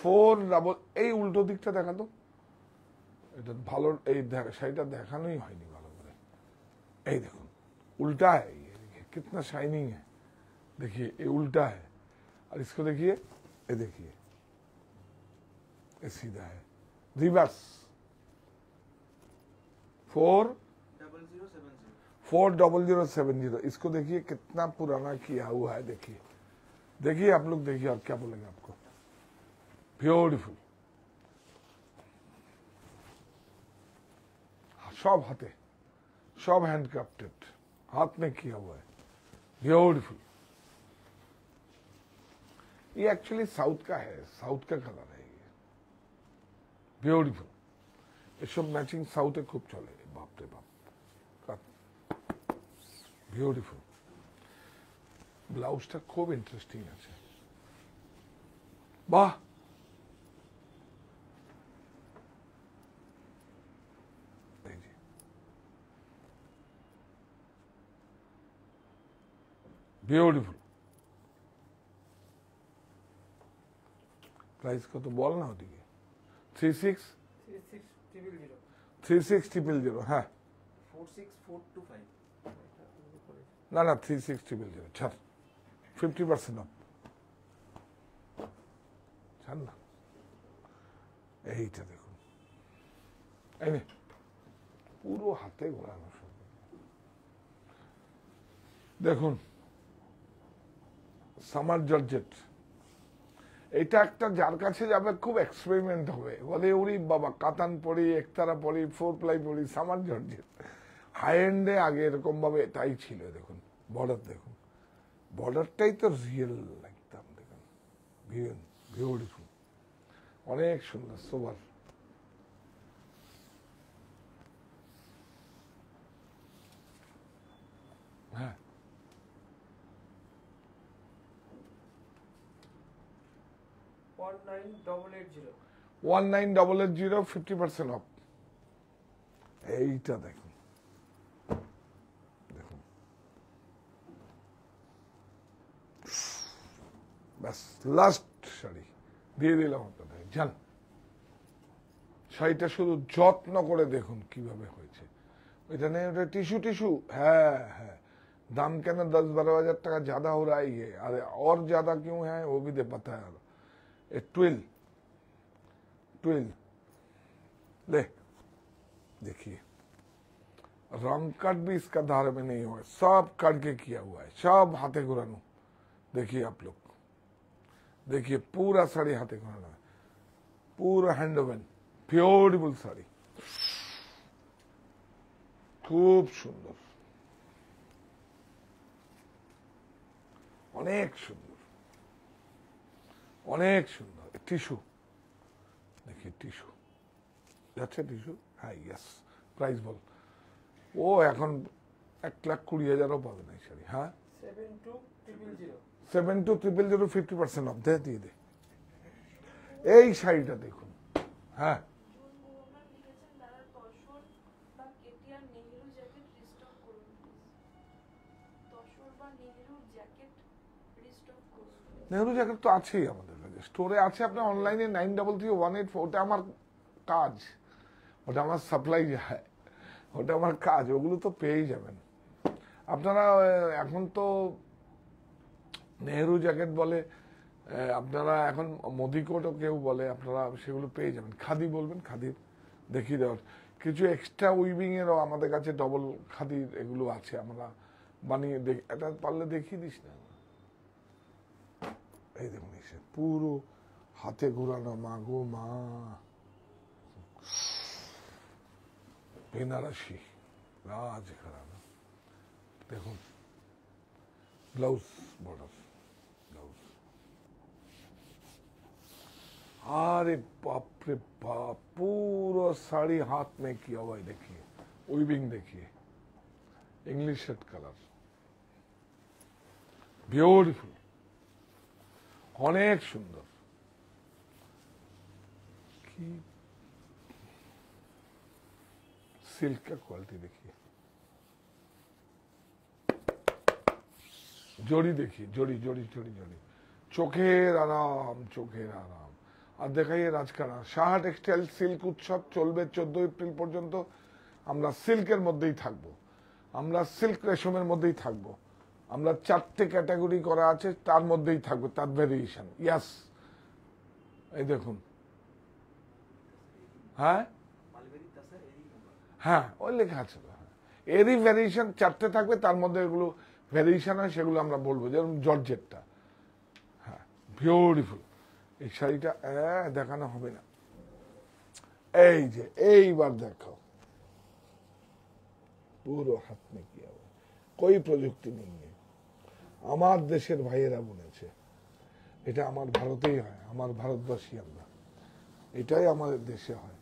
400 এই উল্টো দিকটা দেখাতো, এটা ভালো, এই শাড়িটা দেখানোই হয়নি ভালো করে। এই দেখুন उल्टा है ये, देखिए कितना शाइनिंग है, देखिए ये उल्टा है, और इसको देखिए, ये देखिए ये सीधा है, रिवर्स। 40070, इसको देखिए कितना पुराना किया हुआ है, देखिए देखिए आप लोग देखिए, और क्या बोलेंगे आपको, ब्यूटीफुल। सब हाथे, सब हैंडक्राफ्टेड, हाथ में किया हुआ है, ब्यूटीफुल। ये एक्चुअली साउथ का है, साउथ का कलर है ये, ब्यूटीफुल। ये सब मैचिंग साउथे खूब चले, बाप रे बाप, ब्यूटीफुल। ব্লাউজটা খুব ইন্টারেস্টিং আছে, বাহ। বিউটিফুল। প্রাইস কত বল না ওদিকে? 36,000, হ্যাঁ 46425. না না 36,000 ছাড়, 50% অফ ছাড় না। এইটা দেখুন, এই নে পুরো হাতে ঘোরানো সব দেখুন, সামার জর্জেট। এটা একটা যার কাছে যাবে খুব এক্সপেরিমেন্ট হবে, বলে ওরি বাবা কাতান পরি, একতারা পরি, 4 প্লাই পরি, সামার জর্জেট। হাই এন্ডে আগে এরকম ভাবে এটাই ছিল। দেখুন বর্ডার, দেখুন বর্ডারটাই তো রিয়েল একদম, দেখুন বিউটিফুল, অনেক সুন্দর, সোবার। হ্যাঁ 19880. 19880, 50% অফ। এইটা দেখুন, দেখুন ব্যাস লাস্ট শাড়ি দিয়ে দিলাম আপনাদের, জান শাড়িটা শুধু যত্ন করে দেখুন কিভাবে হয়েছে। ওইটা নেই, ওটা টিস্যু টিস্যু, হ্যাঁ হ্যাঁ। दाम कहना 10-12 हजार टका ज्यादा हो रहा है ये, अरे और ज्यादा क्यों है वो भी दे पता है। ये ट्विल ले देखिए, रंग कट भी इसका धार में नहीं हुआ, सब कट के किया हुआ है, सब हाथे घुरानो। देखिए आप लोग, देखिए पूरा साड़ी हाथे घुराना है, पूरा हैंड ओवन, ब्यूटीफुल साड़ी, खूब सुंदर, অনেক সুন্দর, অনেক সুন্দর। টিস্যু দেখি, টিস্যু যাচ্ছে, টিস্যু, হ্যাঁ ইয়েস। প্রাইস বল। ও এখন 1,20,000 পাবে না এই শাড়ি। হ্যাঁ 72,000, 50% অফ দিয়ে দে। এই শাড়িটা দেখুন, হ্যাঁ লিখেছেন তারা তসর বা কেটিয়ান আমার নেহেরুর জ্যাকেট রিস্টক করুন। নেহরু জ্যাকেট তো আছেই আমাদের কাছে, স্টোরে আছে। আপনি অনলাইনে 933184, ওটা আমার কাজ, ওটা আমার সাপ্লাই যায়, ওটা আমার কাজ, ওগুলো তো পেয়েই যাবেন আপনারা। এখন তো নেহরু জ্যাকেট বলে, আপনারা এখন মোদি কোটও কেউ বলে, আপনারা সেগুলো পেয়ে যাবেন। খাদি বলবেন, খাদির দেখিয়ে দেওয়ার কিছু এক্সট্রা উইভিং এরও আমাদের কাছে ডবল খাদির এগুলো আছে, আমরা বানিয়ে এটা পারলে দেখিয়ে দিস না। এই দেখুন এসে পুরো হাতে ঘুরানো, মা গো মা, বেনারসি রাজ ঘরানা। দেখুন ব্লাউজ বর্ডার, ব্লাউজ। अरे बाप रे बाप, पूरा साड़ी हाथ में किया हुआ है, देखिए उइविंग, देखिए इंग्लिश शर्ट कलर, ब्यूटीफुल, অনেক সুন্দর। কি सिल्क का क्वालिटी देखिए, জড়ি देखिए, জড়ি জড়ি জড়ি জড়ি, চোখের আরাম, চোখের আরাম। আর দেখাইয়ে রাজকানা সাহা টেক্সটাইল সিল্ক উৎসব চলবে 14 এপ্রিল পর্যন্ত। আমরা সিল্কের মধ্যেই থাকবো, আমরা সিল্ক রেশমের মধ্যেই থাকবো। আমরা 4টে ক্যাটাগরি করা আছে, তার মধ্যেই থাকবো, তার ভেরিয়েশন। ইয়াস, এই দেখুন, হ্যাঁ মালবেরি তাসার এরি নাম্বার। হ্যাঁ ওই লেখা আছে তো, হ্যাঁ। এরই ভ্যারিয়েশন 4টে থাকবে, তার মধ্যে এগুলো ভ্যারিয়েশন হয়, সেগুলো আমরা বলবো। যেমন জর্জেটটা, হ্যাঁ বিউটিফুল। এই শাড়িটা দেখানো হবে না, এই যে এইবার দেখো, পুরো হাত মে কি হবে, कोई প্রযুক্তি নেই। আমার দেশের ভাইয়েরা বুনেছে, এটা আমার ভারতেই হয়, আমার ভারতবাসী আমরা, এটাই আমাদের দেশে হয়।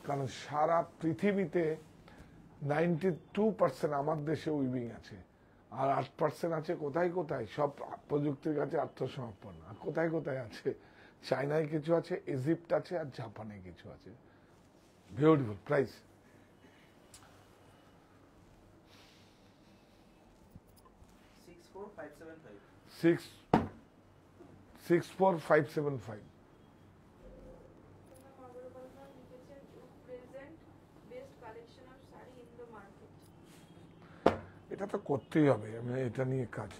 কারণ সারা পৃথিবীতে 92% আমার দেশে উইভিং আছে, আর 8% আছে কোথায় কোথায়, সব প্রযুক্তির কাছে আত্মসমর্পণ। আর কোথায় কোথায় আছে, চায়নায় কিছু আছে, ইজিপ্ট আছে, আর জাপানে কিছু আছে। Beautiful price, six 64575। অগ্রপাল ম্যাম লিখেছেন present best collection of sari in the market. এটা তো করতেই হবে, আমি এটা নিয়ে কাজ।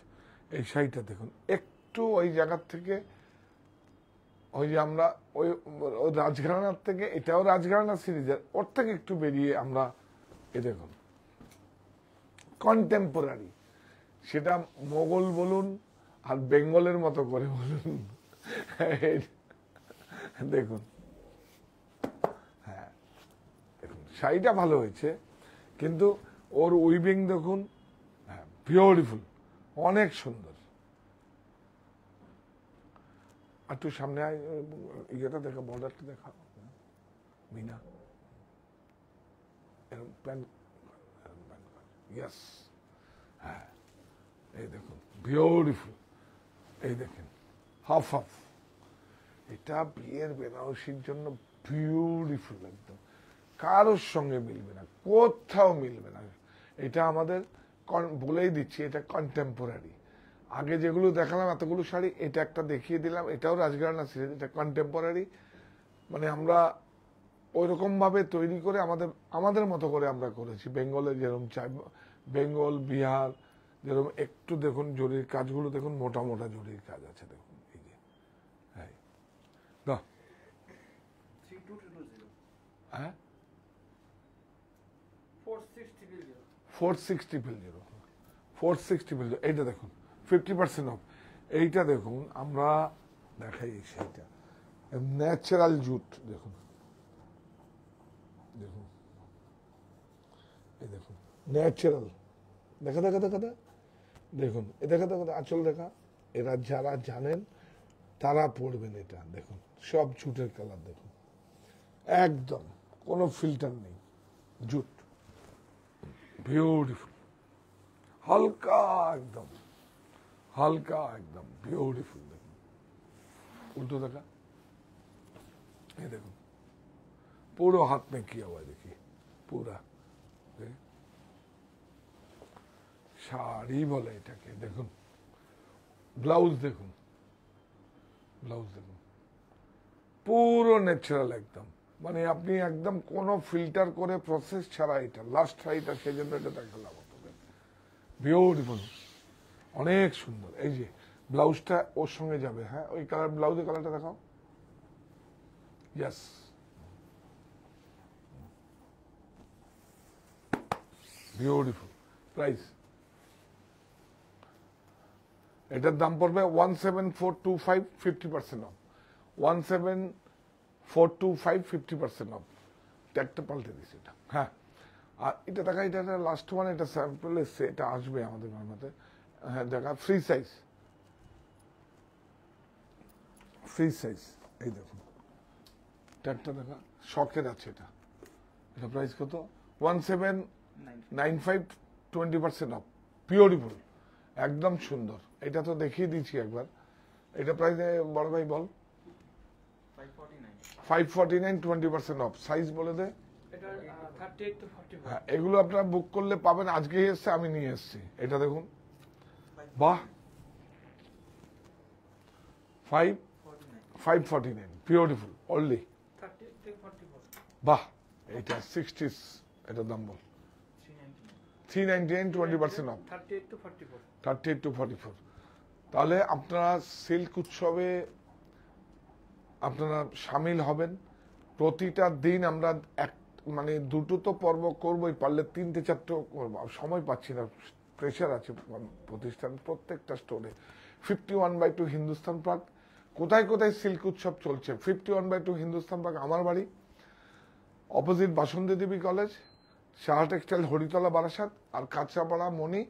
এই শাড়িটা দেখুন, একটু ওই জায়গার থেকে, ওই যে আমরা ওই রাজঘরানার থেকে, এটাও রাজঘরানা সিরিজের, ওর থেকে একটু বেরিয়ে আমরা, এ দেখুন কন্টেম্পোরারি, সেটা মোগল বলুন আর বেঙ্গলের মতো করে বলুন, দেখুন, হ্যাঁ দেখুন শাড়িটা ভালো হয়েছে, কিন্তু ওর উইভিং দেখুন, হ্যাঁ বিউটিফুল, অনেক সুন্দর। একটু সামনে আয়, ইয়েটা দেখা, বর্ডারটা দেখা, মিনা ইয়েস, হ্যাঁ এই দেখুন বিউটিফুল, এই দেখেন হাফ হাফ, এটা বিয়ের বেনারসির জন্য বিউটিফুল, একদম কারোর সঙ্গে মিলবে না, কোথাও মিলবে না। এটা আমাদের বলেই দিচ্ছি, এটা কন্টেম্পোরারি। আগে যেগুলো দেখালাম এতগুলো শাড়ি, এটা একটা দেখিয়ে দিলাম, এটাও রাজঘরানা সিরিজ, এটা কন্টেম্পোরারি। মানে আমরা ওইরকম ভাবে তৈরি করে আমাদের মতো করে আমরা করেছি। বেঙ্গলে যেরকম চাই, বেঙ্গল বিহার যেরকম, একটু দেখুন জরির কাজগুলো দেখুন, মোটা মোটা জরির কাজ আছে দেখুন, এই যে হ্যাঁ 3200 হ্যাঁ 460 বিলিয়ন 460 বিল 460 বিল, এইটা দেখুন 50% অফ। এইটা দেখুন, আমরা দেখাই সেইটা ন্যাচারাল জুট, দেখুন দেখুন, এই দেখুন ন্যাচারাল, দেখা দেখা দেখা দেখুন, এ দেখা দেখা আঁচল দেখা, এরা যারা জানেন তারা পড়বেন। এটা দেখুন সব জুটের কালার, দেখুন একদম কোনো ফিল্টার নেই, জুট বিউটিফুল, হালকা একদম, হালকা একদম বিউটিফুল। দেখুন উল্টো দেখা, ये देखो पूरा हाथ में किया हुआ है, देखिए पूरा শাড়ি বলে এটাকে। দেখুন ব্লাউজ, দেখুন ব্লাউজ দেখুন, পুরো ন্যাচারাল একদম, মানে আপনি একদম কোনো ফিল্টার করে প্রসেস ছাড়া এটা লাস্ট শাড়িটা, সেই জন্য এটা দেখালাম আপনাদের। বিউটিফুল, অনেক সুন্দর। এই যে ব্লাউজটা ওর সঙ্গে যাবে। হ্যাঁ, ওই কালার, ব্লাউজের কালারটা দেখাও। Yes, beautiful. প্রাইস এটার দাম পড়বে 17425, 50% অফ। 17425, 50% অফ। ট্যাগটা পাল্টে দিয়েছে এটা। হ্যাঁ, আর এটা দেখা, এটা লাস্ট ওয়ান, এটা স্যাম্পল এসছে, এটা আসবে আমাদের বাংলাতে। হ্যাঁ দেখা, ফ্রি সাইজ, ফ্রি সাইজ। এই দেখুন ট্যাগটা দেখা, শখের আছে এটা। এটা প্রাইস কত? 1795, 20% অফ। পিওরিফুল, একদম সুন্দর। এটা তো দেখিয়ে দিচ্ছি একবার। এটা প্রাইস বড় ভাই বল। 549, 20% অফ। সাইজ বলে দে। এটা 38 to 44 হ্যাঁ, এগুলো আপনারা বুক করলে পাবেন। আজকেই এসছে, আমি নিয়ে এসেছি। এটা দেখুন, বাহ, 549, পিওরিফুল, অনলি। 38 to 44 বাহ, এটা 60, এটার দাম বল। 399, 20% অফ। 38 to 44 38 to 44। তাহলে আপনারা সিল্ক উৎসবে আপনারা সামিল হবেন। প্রতিটা দিন আমরা মানে দুটো তো পর্ব করবোই, পারলে 3টে 4টে করবো। সময় পাচ্ছি না, প্রেশার আছে প্রতিষ্ঠান প্রত্যেকটা স্টোরে। 51/2 হিন্দুস্তান পার্ক। কোথায় কোথায় সিল্ক উৎসব চলছে? 51/2 হিন্দুস্তান পার্ক আমার বাড়ি, অপোজিট বাসন্তী দেবী কলেজ, সাহা টেক্সটাইল, হরিতলা, বারাসাত, আর কাঁচরাপাড়া, মণি।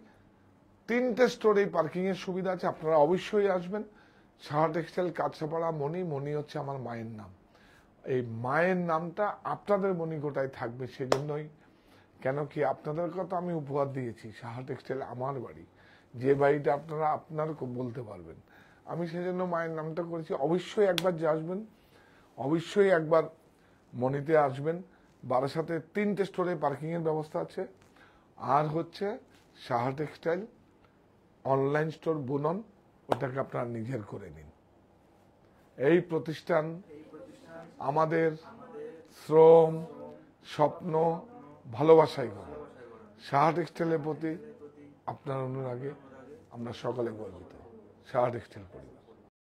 3টে স্টোরে পার্কিং এর সুবিধা আছে। আপনারা অবশ্যই আসবেন। সাহা টেক্সটাইল, কাঁচরাপাড়া, মণি। মণি হচ্ছে আমার মায়ের নাম। এই মায়ের নামটা আপনাদের মণিকোটায় থাকবে, সেজন্যই। কেন কি, আপনাদেরকে তো আমি উপহার দিয়েছি। সাহা টেক্সটাইল আমার বাড়ি, যে বাড়িটা আপনারা আপনার বলতে পারবেন। আমি সেজন্য মায়ের নামটা করেছি। অবশ্যই একবার যে আসবেন, অবশ্যই একবার মণিতে আসবেন। বারাসাতে 3টে স্টোরে পার্কিং এর ব্যবস্থা আছে। আর হচ্ছে সাহা টেক্সটাইল অনলাইন স্টোর বুনন, ওটাকে আপনারা নিজের করে নিন। এই প্রতিষ্ঠান আমাদের শ্রম, স্বপ্ন, ভালোবাসাই করে। সাহা টেক্সটাইলের প্রতি আপনার অনুরাগে আমরা সকলে গর্বিত। সাহা টেক্সটাইল পরিবার।